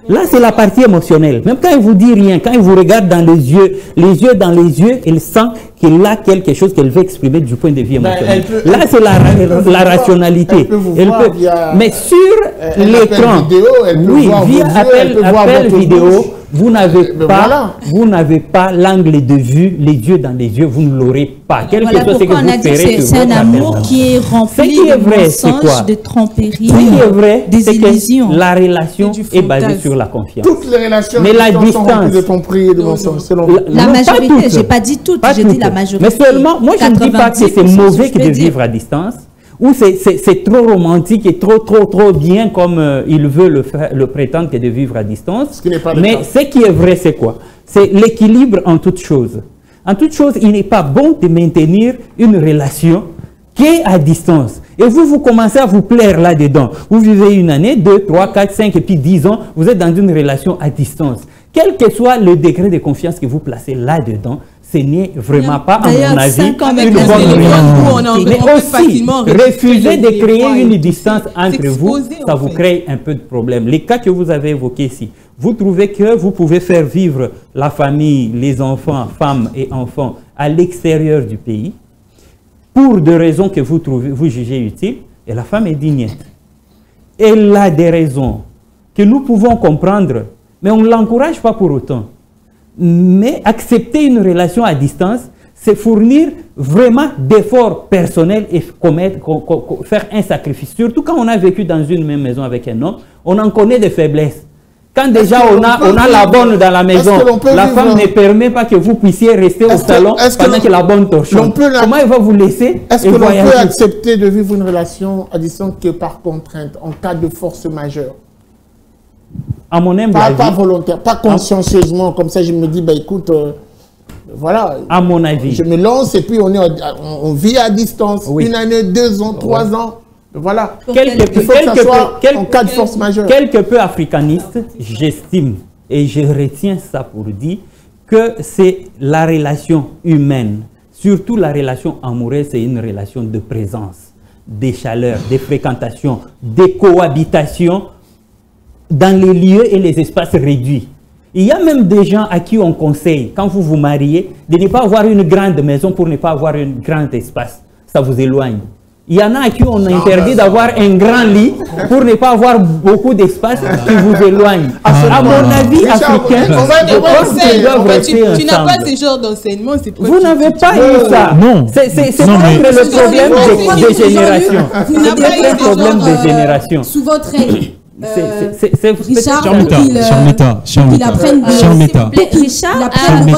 Là, c'est la partie émotionnelle. Même quand elle ne vous dit rien, quand elle vous regarde dans les yeux dans les yeux, elle sent qu'elle a quelque chose qu'elle veut exprimer du point de vue émotionnel. Là, c'est la rationalité. Mais sur l'écran, oui, via appel vidéo, vous n'avez pas l'angle de vue, les yeux dans les yeux, vous ne l'aurez pas. Quelque chose que vous ferez. C'est un amour qui est rempli de mensonges, de tromperies, des illusions. La relation est basée sur la confiance. Toutes les relations mais la distance de tromperies et de mensonges, selon la majorité, j'ai pas dit toutes, j'ai dit la majorité. Mais seulement, moi je ne dis pas que c'est mauvais que de vivre à distance. Ou c'est trop romantique et trop bien comme il veut le prétendre que de vivre à distance. Mais ce qui est vrai, c'est quoi? C'est l'équilibre en toute chose. En toute chose, il n'est pas bon de maintenir une relation qui est à distance. Et vous commencez à vous plaire là-dedans. Vous vivez une année, 2, 3, 4, 5 et puis 10 ans, vous êtes dans une relation à distance. Quel que soit le degré de confiance que vous placez là-dedans, ce n'est vraiment pas, à D'ailleurs, mon avis, 5 ans une avec bonne la relation. Mais on peut aussi, facilement refuser de créer points une et distance entre vous, s'exposer, ça en vous fait. crée un peu de problème. Les cas que vous avez évoqués ici, vous trouvez que vous pouvez faire vivre la famille, les enfants, femmes et enfants à l'extérieur du pays pour des raisons que vous jugez utiles, et la femme est dignette. Elle a des raisons que nous pouvons comprendre, mais on ne l'encourage pas pour autant. Mais accepter une relation à distance, c'est fournir vraiment d'efforts personnels et faire un sacrifice. Surtout quand on a vécu dans une même maison avec un homme, on en connaît des faiblesses. Quand déjà on a la bonne dans la maison, la femme ne permet pas que vous puissiez rester au salon pendant que la bonne torchonne. Comment elle va vous laisser? Est-ce que l'on peut accepter de vivre une relation à distance que par contrainte, en cas de force majeure? À mon humble avis, pas volontaire, pas consciencieusement, comme ça je me dis, bah écoute, voilà. À mon avis. Je me lance et puis on vit à distance, Oui. 1 année, 2 ans, 3 ans. Voilà. En cas de force majeure. Quelque peu africaniste, j'estime et je retiens ça pour dire que c'est la relation humaine, surtout la relation amoureuse, c'est une relation de présence, de chaleur, de fréquentation, de cohabitation dans les lieux et les espaces réduits. Il y a même des gens à qui on conseille, quand vous vous mariez, de ne pas avoir une grande maison pour ne pas avoir un grand espace. Ça vous éloigne. Il y en a à qui on interdit d'avoir un grand lit pour ne pas avoir beaucoup d'espace qui vous éloigne. À mon avis, africain, je pense qu'ils doivent rester ensemble. Tu n'as pas ce genre d'enseignement. Vous n'avez pas eu ça. Non. C'est peut-être le problème des générations. Vous n'avez pas eu un problème de génération. Souvent très... Richard,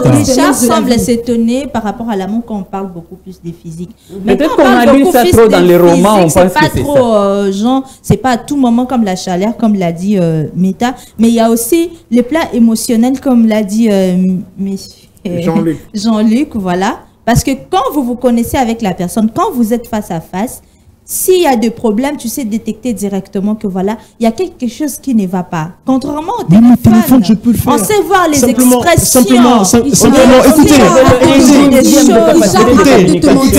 Richard semble s'étonner par rapport à l'amour quand on parle beaucoup plus des physiques. Peut-être qu'on a lu ça trop dans les romans, on pense que c'est ça. Genre, c'est pas à tout moment comme la chaleur, comme l'a dit Meta, mais il y a aussi les plats émotionnels, comme l'a dit Jean-Luc, voilà. Parce que quand vous vous connaissez avec la personne, quand vous êtes face à face, s'il y a des problèmes, tu sais détecter directement que voilà, il y a quelque chose qui ne va pas. Contrairement au téléphone, je peux le faire. on sait voir les expressions. Simplement, écoutez.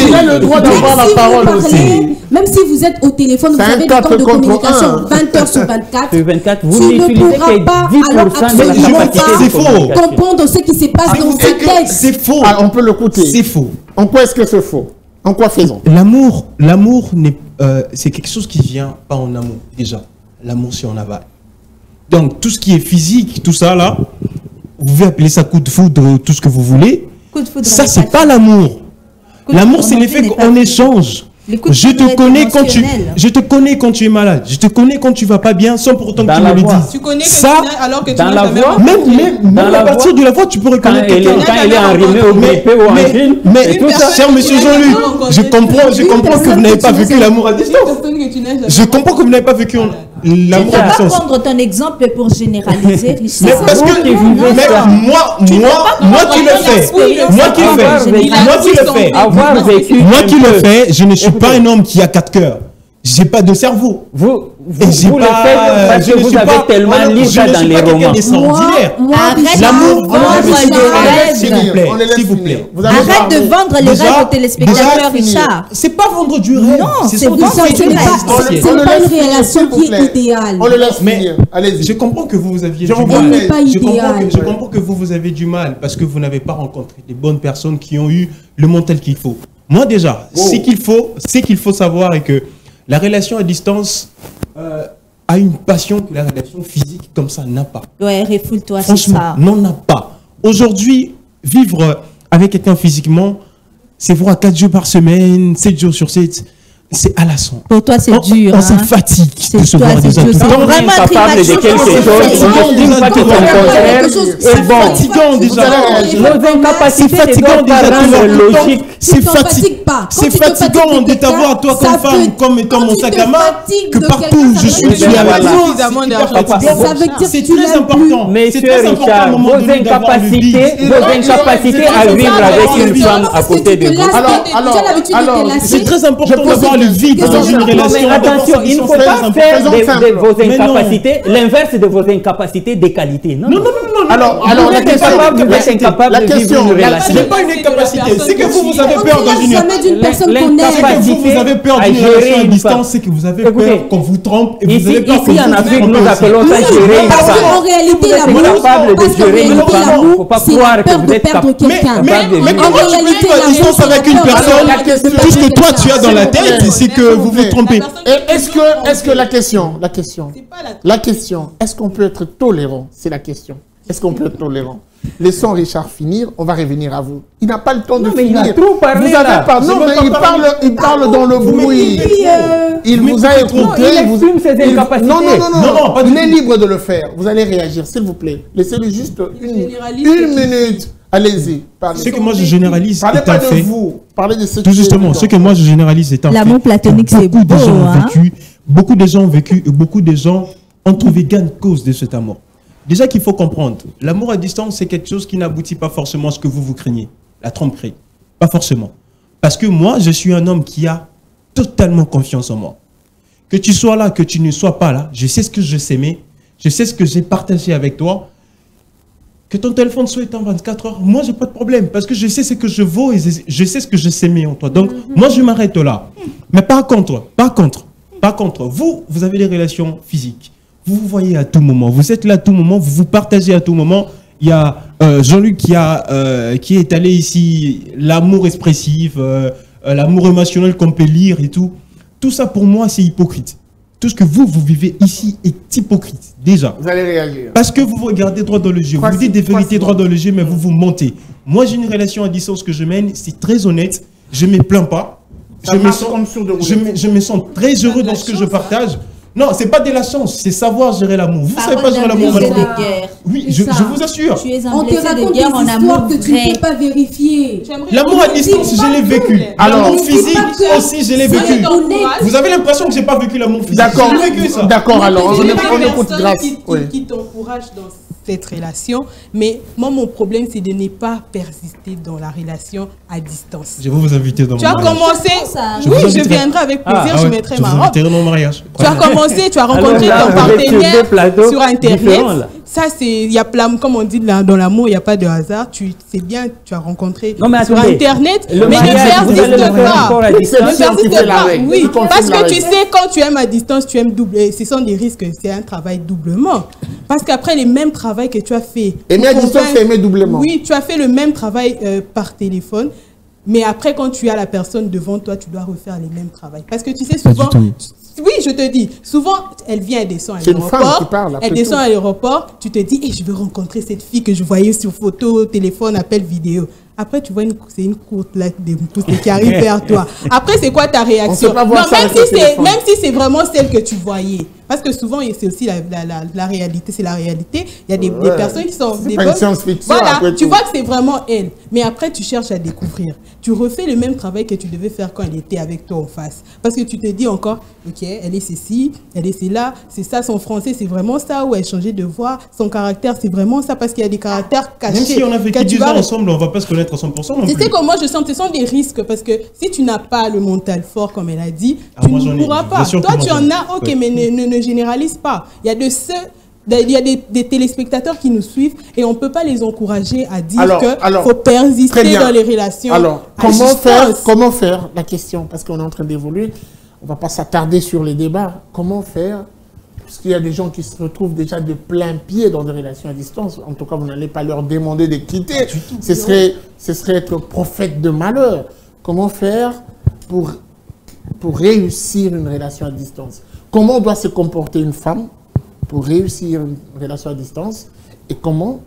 Il a le droit d'avoir la parole aussi. Même si vous êtes au téléphone, vous avez le temps de communication 20 heures sur 24. Sur 24, vous tu ne n'utilisez pourras que pas 10% de la absolument capacité pas de communication. comprendre ce qui se passe dans sa tête. C'est faux. Ah, on peut le coûter. C'est faux. En quoi est-ce que c'est faux? En quoi faisons? L'amour, c'est quelque chose qui vient pas en amour déjà. L'amour, c'est en aval. Donc tout ce qui est physique, tout ça là, vous pouvez appeler ça coup de foudre, tout ce que vous voulez. Coup de foudre, Ça, c'est pas l'amour. L'amour, c'est l'effet qu'on échange. Je te connais quand tu es malade. Je te connais quand tu vas pas bien, sans pour autant que tu me le dises. Tu connais ça, alors que tu dans la voix, même à partir de la voix, tu peux reconnaître quelqu'un. Quand il est enrhumé au BP ou en gine, mais cher monsieur Jean-Luc, je comprends que vous n'avez pas vécu l'amour à distance. Je comprends que vous n'avez pas vécu l'amour à pas distance. prendre ton exemple pour généraliser, Richard. Mais parce que moi qui le fais, je ne suis pas un homme qui a 4 cœurs. J'ai pas de cerveau. Vous le faites parce que vous avez tellement lu ça dans les romans. L'amour, s'il vous plaît. Arrête de vendre les rêves aux téléspectateurs, Richard. C'est pas vendre du rêve. Non, c'est c'est vendre c'est pas une relation qui est idéale. On le laisse mais finir. Allez-y. je comprends que vous aviez du Elle mal. n'est pas idéale. Je comprends que vous avez du mal parce que vous n'avez pas rencontré des bonnes personnes qui ont eu le mental qu'il faut. Moi déjà, ce qu'il faut savoir est que la relation à distance a une passion que la relation physique comme ça n'a pas. Ouais, refoule-toi, c'est Franchement, ça. n'en a pas. Aujourd'hui, vivre avec quelqu'un physiquement, c'est voir 4 jours par semaine, 7 jours sur 7. C'est à la son. Pour toi, c'est dur. On se fatigue de se voir des autres. C'est vraiment capable de quelque chose, on n'estime pas que son contraire est bon. Fatigant déjà. Nos incapacités ne doivent pas rendre logique. C'est fatigant de t'avoir toi comme femme, comme étant mon sac à main, que partout où je suis avec toi. C'est très important. Monsieur Richard, vos incapacités à vivre avec une femme à côté de vous. C'est très important d'avoir le vide dans une relation. Mais attention, il ne faut pas faire de vos incapacités, l'inverse de vos incapacités, des qualités. Non, non, non. Alors, vous êtes incapable de vivre une relation. Ce n'est pas une incapacité, c'est que vous avez peur dans une L'incapacité vous avez peur d'une relation à distance, c'est que vous avez peur qu'on vous trompe et vous avez peur qu'on vous trompe. Ici en Afrique, nous appelons ça gérer une femme. En réalité, l'amour, c'est la peur de perdre quelqu'un. Mais comment tu peux vivre à distance avec une personne, tout ce que toi tu as dans la tête, c'est que vous vous trompez. Est-ce que la question, est-ce qu'on peut être tolérant? C'est la question. Est-ce qu'on peut être tolérant? Laissons Richard finir, on va revenir à vous. Il n'a pas le temps de finir. Il a trop parlé, vous avez pas, non, mais il parle dans le bruit. Il vous a écouté. Il exprime ses incapacités. Non, il est libre de le faire. Vous allez réagir, s'il vous plaît. Laissez-lui juste une minute. Allez-y. Ce que moi je généralise est un fait. Parlez de ce Tout justement, ce que moi je généralise est un fait. L'amour platonique, c'est beau. Beaucoup de gens ont vécu et beaucoup de gens ont trouvé gain de cause de cet amour. Déjà qu'il faut comprendre, l'amour à distance, c'est quelque chose qui n'aboutit pas forcément à ce que vous craignez, la tromperie. Pas forcément. Parce que moi, je suis un homme qui a totalement confiance en moi. Que tu sois là, que tu ne sois pas là, je sais ce que je sais aimer, je sais ce que j'ai partagé avec toi. Que ton téléphone soit éteint 24 heures, moi, j'ai pas de problème. Parce que je sais ce que je vaux et je sais ce que je sais aimer en toi. Donc, moi, je m'arrête là. Mais par contre, vous avez des relations physiques. Vous vous voyez à tout moment, vous êtes là à tout moment, vous vous partagez à tout moment. Il y a Jean-Luc qui est étalé ici l'amour expressif, l'amour émotionnel qu'on peut lire et tout. Tout ça pour moi c'est hypocrite. Tout ce que vous vivez ici est hypocrite déjà. Vous allez réagir. Parce que vous vous regardez droit dans le yeux, vous dites des vérités droit dans le yeux, mais vous vous mentez. Moi j'ai une relation à distance que je mène, c'est très honnête, je ne me plains pas. Je me sens très heureux dans ce que je partage. Non, c'est pas de la chance, c'est savoir gérer l'amour. Vous savez pas gérer l'amour, madame. Oui, je vous assure. On te raconte des histoires que tu ne peux pas vérifier. L'amour à distance, je l'ai vécu. L'amour physique aussi, je l'ai vécu. Vous avez l'impression que j'ai pas vécu l'amour physique. D'accord. J'ai vécu ça. D'accord, alors on écoute Grâce. Qui t'encourage dans cette relation, mais moi mon problème c'est de ne pas persister dans la relation à distance. Je vais vous inviter dans mon mariage. Tu as commencé, oui, je viendrai avec plaisir, je mettrai ma robe. Dans mon mariage. Tu as commencé, tu as rencontré ton partenaire sur internet. Ça c'est, il y a plein, comme on dit dans l'amour, il n'y a pas de hasard. C'est bien, tu as rencontré sur internet, mais ne persiste pas. Oui, parce que tu sais quand tu aimes à distance, tu aimes double. Ce sont des risques, c'est un travail doublement. Parce qu'après les mêmes travail que tu as fait. Aimer à distance, c'est aimer doublement. Oui, tu as fait le même travail par téléphone. Mais après, quand tu as la personne devant toi, tu dois refaire les mêmes travaux. Parce que tu sais, souvent... Oui, je te dis. Souvent, elle vient, elle descend à l'aéroport. Elle descend à l'aéroport. Tu te dis, je veux rencontrer cette fille que je voyais sur photo, téléphone, appel vidéo. Après, tu vois, c'est une courte là, des pouces qui arrive vers toi. Après, c'est quoi ta réaction? Non, même si c'est vraiment celle que tu voyais. Parce que souvent, c'est aussi la réalité. C'est la réalité. Il y a des personnes qui sont... Voilà, tu vois que c'est vraiment elle. Mais après, tu cherches à découvrir. Tu refais le même travail que tu devais faire quand elle était avec toi en face. Parce que tu te dis encore, ok, elle est ceci, elle est cela, c'est ça, son français, c'est vraiment ça, ou elle changeait de voix, son caractère, c'est vraiment ça, parce qu'il y a des caractères cachés. Même si on a vécu 10 ans ensemble, on ne va pas se connaître à 100% non plus. Tu sais comment je sens, ce sont des risques, parce que si tu n'as pas le mental fort, comme elle a dit, tu ne pourras pas. Toi, tu en as, ok, mais ne généralise pas. Il y a des téléspectateurs qui nous suivent et on ne peut pas les encourager à dire qu'il faut persister dans les relations. Alors, comment faire la question, parce qu'on est en train d'évoluer, on ne va pas s'attarder sur les débats. Comment faire, puisqu'il y a des gens qui se retrouvent déjà de plein pied dans des relations à distance. En tout cas, vous n'allez pas leur demander de quitter. Ce serait être prophète de malheur. Comment faire pour réussir une relation à distance? Comment doit se comporter une femme pour réussir une relation à distance? Et comment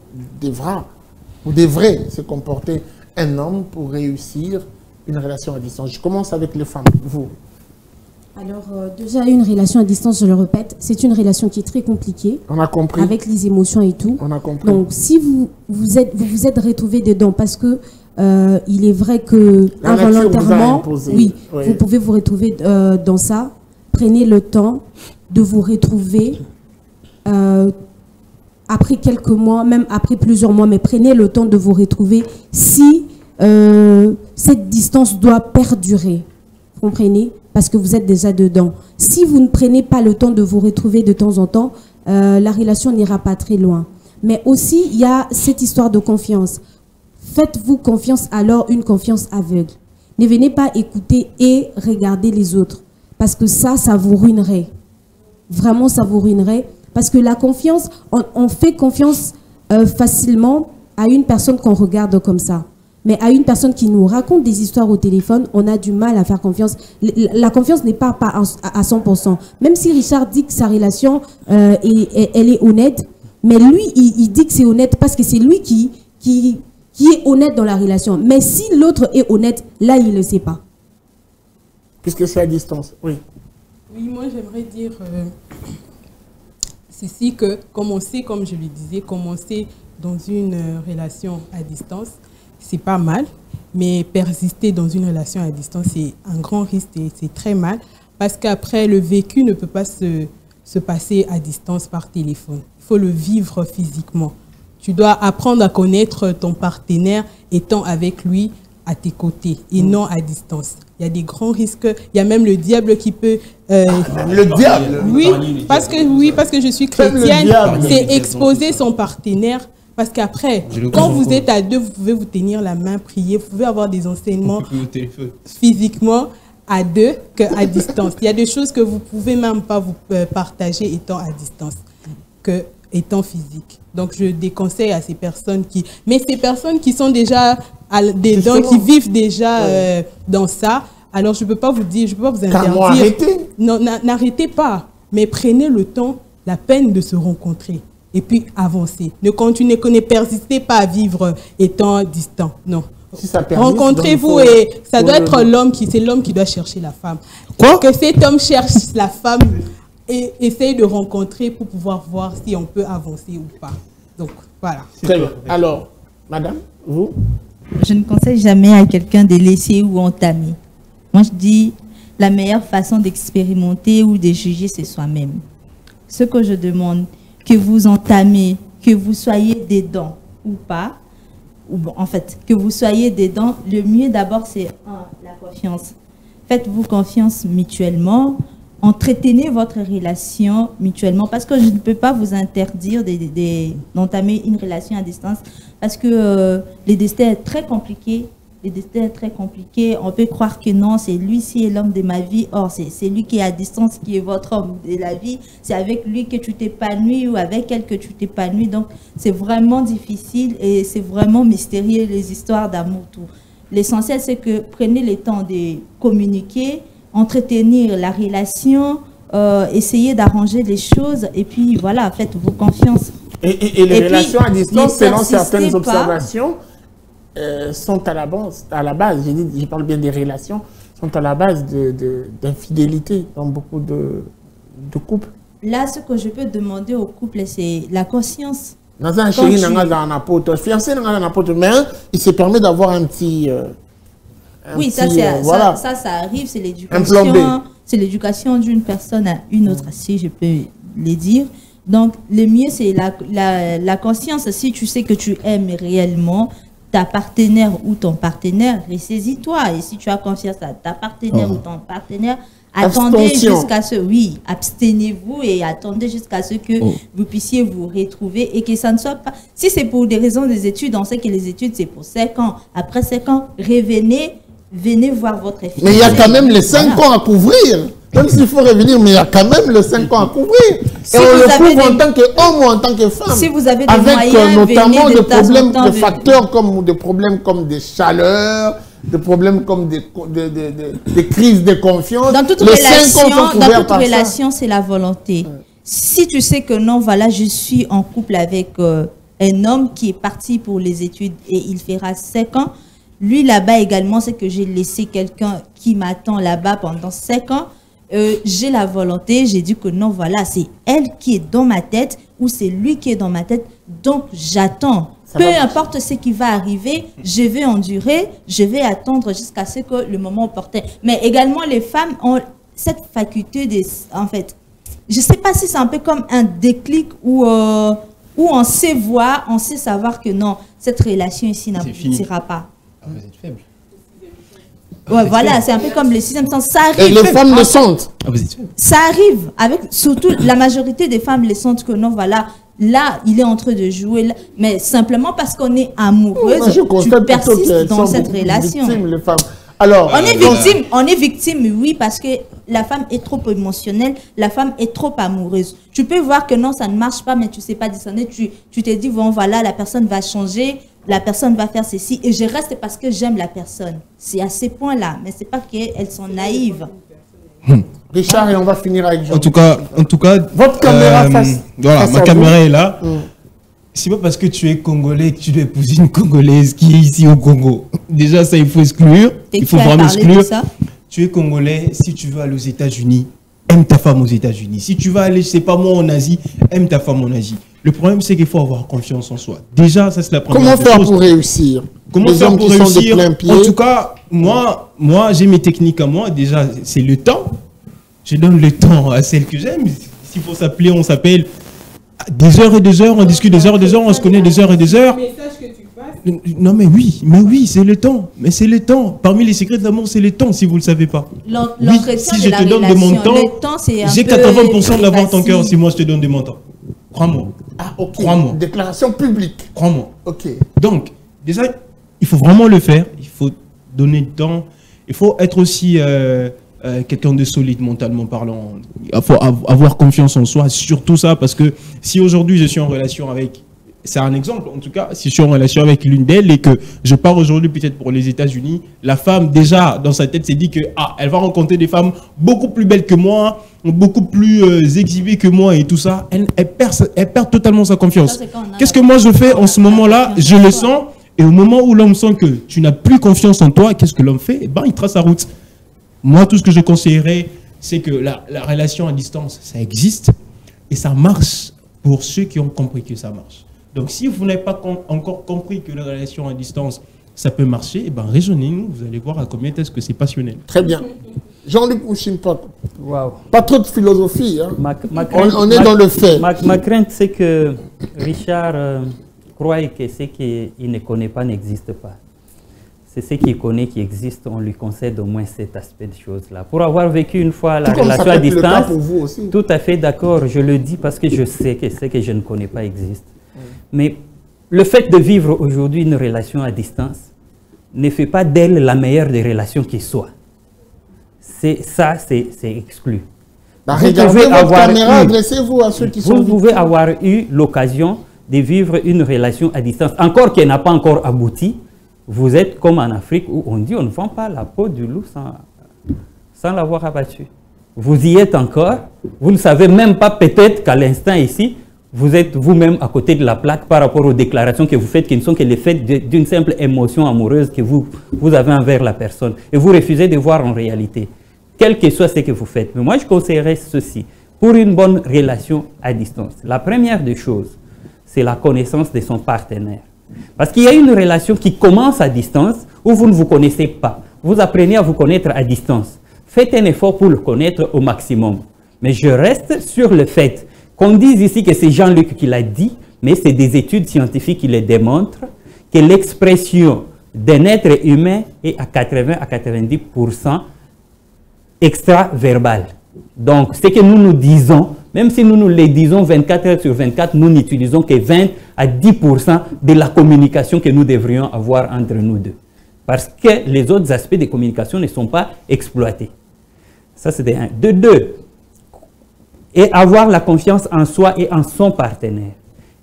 devrait se comporter un homme pour réussir une relation à distance? Je commence avec les femmes, vous. Alors, déjà, une relation à distance, je le répète, c'est une relation qui est très compliquée. On a compris. Avec les émotions et tout. On a compris. Donc, si vous vous êtes retrouvé dedans, parce que il est vrai que involontairement, vous pouvez vous retrouver dans ça. Prenez le temps de vous retrouver après quelques mois, même après plusieurs mois, mais prenez le temps de vous retrouver si cette distance doit perdurer. comprenez? Parce que vous êtes déjà dedans. Si vous ne prenez pas le temps de vous retrouver de temps en temps, la relation n'ira pas très loin. Mais aussi, il y a cette histoire de confiance. Faites-vous confiance, alors une confiance aveugle. Ne venez pas écouter et regarder les autres. Parce que ça vous ruinerait. Vraiment, ça vous ruinerait. Parce que la confiance, on fait confiance facilement à une personne qu'on regarde comme ça. Mais à une personne qui nous raconte des histoires au téléphone, on a du mal à faire confiance. La confiance n'est pas à 100%. Même si Richard dit que sa relation, elle est honnête, mais lui, il dit que c'est honnête parce que c'est lui qui est honnête dans la relation. Mais si l'autre est honnête, là, il ne le sait pas. Puisque c'est à distance, oui. Oui, moi, j'aimerais dire ceci que commencer, comme je le disais, commencer dans une relation à distance, c'est pas mal, mais persister dans une relation à distance, c'est un grand risque et c'est très mal parce qu'après, le vécu ne peut pas se passer à distance par téléphone. Il faut le vivre physiquement. Tu dois apprendre à connaître ton partenaire étant avec lui à tes côtés et non à distance. Il y a des grands risques. Il y a même le diable qui peut... le diable? Oui, parce que je suis chrétienne, c'est exposer son partenaire. Parce qu'après, quand vous êtes à deux, vous pouvez vous tenir la main, prier, vous pouvez avoir des enseignements physiquement à deux qu'à distance. Il y a des choses que vous ne pouvez même pas vous partager étant à distance que étant physique. Donc, je déconseille à ces personnes qui... Mais ces personnes qui sont déjà dedans, qui vivent déjà dans ça, alors je ne peux pas vous dire, je ne peux pas vous interdire. Arrêtez. Non, n'arrêtez pas, mais prenez le temps, la peine de se rencontrer. Et puis avancer. Ne persistez pas à vivre étant distant. Non. Si ça persiste, rencontrez-vous et ça doit être l'homme c'est l'homme qui doit chercher la femme. Quoi? Que cet homme cherche la femme et essaye de rencontrer pour pouvoir voir si on peut avancer ou pas. Donc voilà. Très bien. Alors, madame, vous? Je ne conseille jamais à quelqu'un de laisser ou entamer. Moi, je dis, la meilleure façon d'expérimenter ou de juger, c'est soi-même. Ce que je demande, que vous entamez, que vous soyez dedans ou pas, ou bon, en fait, que vous soyez dedans, le mieux d'abord, c'est la confiance. Faites-vous confiance mutuellement, entretenez votre relation mutuellement, parce que je ne peux pas vous interdire d'entamer une relation à distance, parce que le destin est très compliqué. Le destin est très compliqué. On peut croire que non, c'est lui-ci est l'homme de ma vie. Or, c'est lui qui est à distance, qui est votre homme de la vie. C'est avec lui que tu t'épanouis ou avec elle que tu t'épanouis. Donc, c'est vraiment difficile et c'est vraiment mystérieux, les histoires d'amour, tout. L'essentiel, c'est que prenez le temps de communiquer, entretenir la relation, essayez d'arranger les choses et puis voilà, faites-vous confiance. Et les relations à distance, selon certaines observations, sont à la base, je parle bien des relations, sont à la base d'infidélité dans beaucoup de couples. Là, ce que je peux demander au couple, c'est la conscience. Dans un chéri, fiancé, mais il se permet d'avoir un petit... oui, ça arrive, c'est l'éducation. C'est l'éducation d'une personne à une autre, si je peux le dire. Donc, le mieux, c'est la conscience. Si tu sais que tu aimes réellement ta partenaire ou ton partenaire, ressaisis-toi. Et si tu as confiance à ta partenaire ou ton partenaire, attendez jusqu'à ce... Oui, abstenez-vous et attendez jusqu'à ce que vous puissiez vous retrouver et que ça ne soit pas... Si c'est pour des raisons des études, on sait que les études, c'est pour 5 ans. Après 5 ans, venez voir votre fille. Mais il y a quand même les 5 ans à couvrir. Même s'il faut revenir, mais il y a quand même les 5 ans à couvrir. Et on le prouve en tant qu'homme ou en tant que femme. Si vous avez des avec moyens, notamment des problèmes, des facteurs comme des problèmes comme des chaleurs, des problèmes comme des crises de confiance. Dans toute relation, c'est la volonté. Si tu sais que non, voilà, je suis en couple avec un homme qui est parti pour les études et il fera 5 ans, lui là-bas également, c'est que j'ai laissé quelqu'un qui m'attend là-bas pendant 5 ans. J'ai la volonté, j'ai dit que non, voilà, c'est elle qui est dans ma tête ou c'est lui qui est dans ma tête, donc j'attends. Peu importe ce qui va arriver, je vais endurer, je vais attendre jusqu'à ce que le moment opportun. Mais également, les femmes ont cette faculté de, en fait, je ne sais pas si c'est un peu comme un déclic où on sait voir, on sait savoir que non, cette relation ici n'aboutira pas. Ah, vous êtes faible. Ouais, voilà, c'est un peu comme le sixième sens. Ça arrive. Et les femmes le sentent. Ah, vous êtes sûr? Ça arrive, avec surtout la majorité des femmes les sentent que non, voilà, là, il est en train de jouer, là, mais simplement parce qu'on est amoureuse, Moi, je tu constate plutôt persistes qu'elles dans sont cette beaucoup plus relation. victimes, les femmes. Alors, On est victime, oui, parce que la femme est trop émotionnelle, la femme est trop amoureuse. Tu peux voir que non, ça ne marche pas, mais tu ne sais pas discerner. Tu te dis, bon, voilà, la personne va changer, la personne va faire ceci, et je reste parce que j'aime la personne. C'est à ces points-là, mais ce n'est pas qu'elles sont naïves. Richard, et on va finir avec Jean. En tout cas, votre caméra face. Voilà, face ma à caméra vous. est là. C'est pas parce que tu es congolais que tu dois épouser une congolaise qui est ici au Congo. Déjà, ça, il faut exclure. Et Il faut tu as vraiment parlé de exclure. ça? Tu es congolais, si tu veux aller aux États-Unis, aime ta femme aux États-Unis. Si tu vas aller, je sais pas moi, en Asie, aime ta femme en Asie. Le problème, c'est qu'il faut avoir confiance en soi. Déjà, ça, c'est la première Comment faire chose. pour réussir? Comment Les faire hommes pour qui sont de réussir? plein pied. En tout cas, moi, j'ai mes techniques à moi. Déjà, c'est le temps. Je donne le temps à celle que j'aime. S'il faut s'appeler, on s'appelle. Des heures et des heures, on discute des heures et des heures, on se connaît des heures et des heures. Le message que tu passes. Non, mais oui, c'est le temps. Mais c'est le temps. Parmi les secrets de l'amour, c'est le temps, si vous ne le savez pas. Oui, L'entretien si de je la te donne de mon relation. temps, Le temps, c'est un j'ai peu 80% de l'avoir ton facile. cœur si moi je te donne de mon temps. Crois-moi. Ah, ok. Crois-moi. Déclaration publique. Crois-moi. Ok. Donc, déjà, il faut vraiment le faire. Il faut donner du temps. Il faut être aussi quelqu'un de solide mentalement parlant. Il faut avoir confiance en soi, surtout ça, parce que si aujourd'hui je suis en relation avec, c'est un exemple en tout cas, si je suis en relation avec l'une d'elles et que je pars aujourd'hui peut-être pour les États-Unis, la femme déjà dans sa tête s'est dit que elle va rencontrer des femmes beaucoup plus belles que moi, beaucoup plus exhibées que moi et tout ça. Elle perd totalement sa confiance. Qu'est-ce que moi je fais en ce moment-là? Je le sens. Et au moment où l'homme sent que tu n'as plus confiance en toi, qu'est-ce que l'homme fait? Eh ben, il trace sa route. Moi, tout ce que je conseillerais, c'est que la relation à distance, ça existe et ça marche pour ceux qui ont compris que ça marche. Donc, si vous n'avez pas encore compris que la relation à distance, ça peut marcher, eh ben, raisonnez-nous, vous allez voir à combien est-ce que c'est passionnel. Très bien. Jean-Luc Mouchimpa, Waouh. pas trop de philosophie. Hein. On est ma- dans le fait. Ma crainte, c'est que Richard croit que ce qu'il ne connaît pas n'existe pas. C'est ce qu'il connaît qui existe, on lui concède au moins cet aspect de choses-là. Pour avoir vécu une fois la Tout comme ça relation à peut être le cas distance, pour vous aussi. tout à fait d'accord, je le dis parce que je sais que ce que je ne connais pas existe. Mais le fait de vivre aujourd'hui une relation à distance ne fait pas d'elle la meilleure des relations qui soit. C'est exclu. Bah, Vous regardez pouvez votre avoir caméra, eu- adressez-vous à ceux qui sont Vous pouvez victimes. avoir eu l'occasion de vivre une relation à distance, encore qu'elle n'a pas encore abouti. Vous êtes comme en Afrique où on dit on ne vend pas la peau du loup sans l'avoir abattu. Vous y êtes encore, vous ne savez même pas peut-être qu'à l'instant ici, vous êtes vous-même à côté de la plaque par rapport aux déclarations que vous faites, qui ne sont que l'effet d'une simple émotion amoureuse que vous avez envers la personne. Et vous refusez de voir en réalité, quel que soit ce que vous faites. Mais moi, je conseillerais ceci. Pour une bonne relation à distance, la première des choses, c'est la connaissance de son partenaire. Parce qu'il y a une relation qui commence à distance où vous ne vous connaissez pas. Vous apprenez à vous connaître à distance. Faites un effort pour le connaître au maximum. Mais je reste sur le fait qu'on dise ici que c'est Jean-Luc qui l'a dit, mais c'est des études scientifiques qui le démontrent, que l'expression d'un être humain est à 80 à 90% extra-verbal. Donc, ce que nous disons, même si nous le disons 24 heures sur 24, nous n'utilisons que 20 à 10% de la communication que nous devrions avoir entre nous deux. Parce que les autres aspects de communication ne sont pas exploités. Ça, c'est de un. De deux, et avoir la confiance en soi et en son partenaire.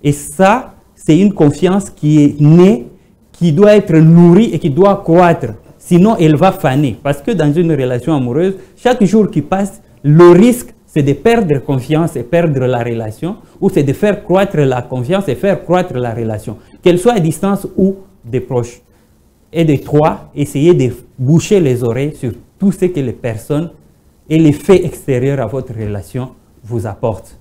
Et ça, c'est une confiance qui est née, qui doit être nourrie et qui doit croître. Sinon, elle va faner. Parce que dans une relation amoureuse, chaque jour qui passe, le risque, c'est de perdre confiance et perdre la relation, ou c'est de faire croître la confiance et faire croître la relation, qu'elle soit à distance ou des proches. Et de trois, essayez de boucher les oreilles sur tout ce que les personnes et les faits extérieurs à votre relation vous apportent.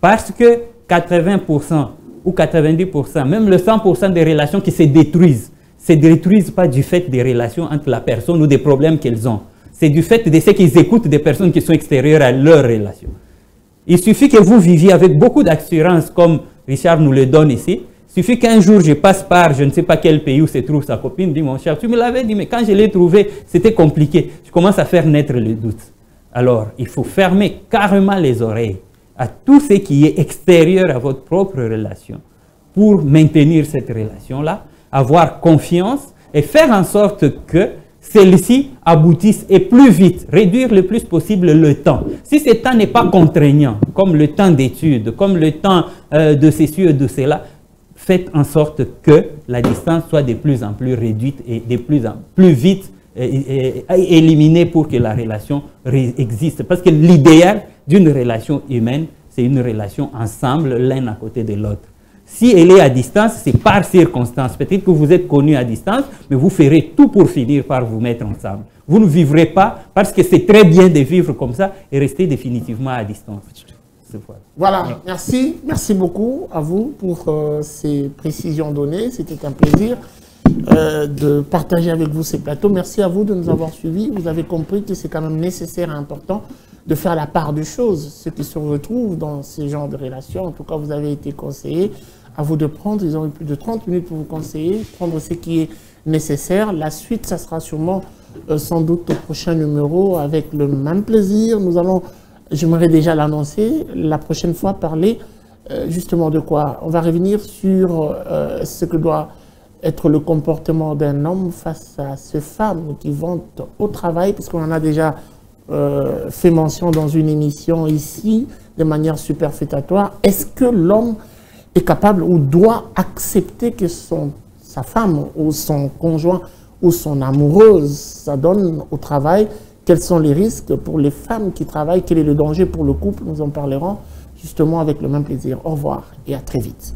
Parce que 80% ou 90%, même le 100% des relations qui se détruisent pas du fait des relations entre la personne ou des problèmes qu'elles ont. C'est du fait de ce qu'ils écoutent des personnes qui sont extérieures à leur relation. Il suffit que vous viviez avec beaucoup d'assurance, comme Richard nous le donne ici, Il suffit qu'un jour, je passe par je ne sais pas quel pays où se trouve sa copine, dit mon cher, tu me l'avais dit, mais quand je l'ai trouvé, c'était compliqué. Je commence à faire naître le doute. Alors, il faut fermer carrément les oreilles à tout ce qui est extérieur à votre propre relation pour maintenir cette relation-là, avoir confiance et faire en sorte que celle-ci aboutisse et plus vite, réduire le plus possible le temps. Si ce temps n'est pas contraignant, comme le temps d'études, comme le temps de ceci et de cela, faites en sorte que la distance soit de plus en plus réduite et de plus en plus vite éliminée pour que la relation existe. Parce que l'idéal d'une relation humaine, c'est une relation ensemble, l'un à côté de l'autre. Si elle est à distance, c'est par circonstance. Peut-être que vous êtes connus à distance, mais vous ferez tout pour finir par vous mettre ensemble. Vous ne vivrez pas parce que c'est très bien de vivre comme ça et rester définitivement à distance. Voilà, merci. Merci beaucoup à vous pour ces précisions données. C'était un plaisir de partager avec vous ces plateaux. Merci à vous de nous avoir suivis. Vous avez compris que c'est quand même nécessaire et important de faire la part des choses. Ceux qui se retrouvent dans ces genres de relations, en tout cas, vous avez été conseillés. À vous de prendre, ils ont eu plus de 30 minutes pour vous conseiller, prendre ce qui est nécessaire. La suite, ça sera sûrement sans doute au prochain numéro avec le même plaisir. Nous allons, j'aimerais déjà l'annoncer, la prochaine fois parler justement de quoi? On va revenir sur ce que doit être le comportement d'un homme face à ces femmes qui vont au travail, puisqu'on en a déjà fait mention dans une émission ici, de manière superfétatoire. Est-ce que l'homme est capable ou doit accepter que sa femme ou son conjoint ou son amoureuse s'adonne au travail? Quels sont les risques pour les femmes qui travaillent? Quel est le danger pour le couple? Nous en parlerons justement avec le même plaisir. Au revoir et à très vite.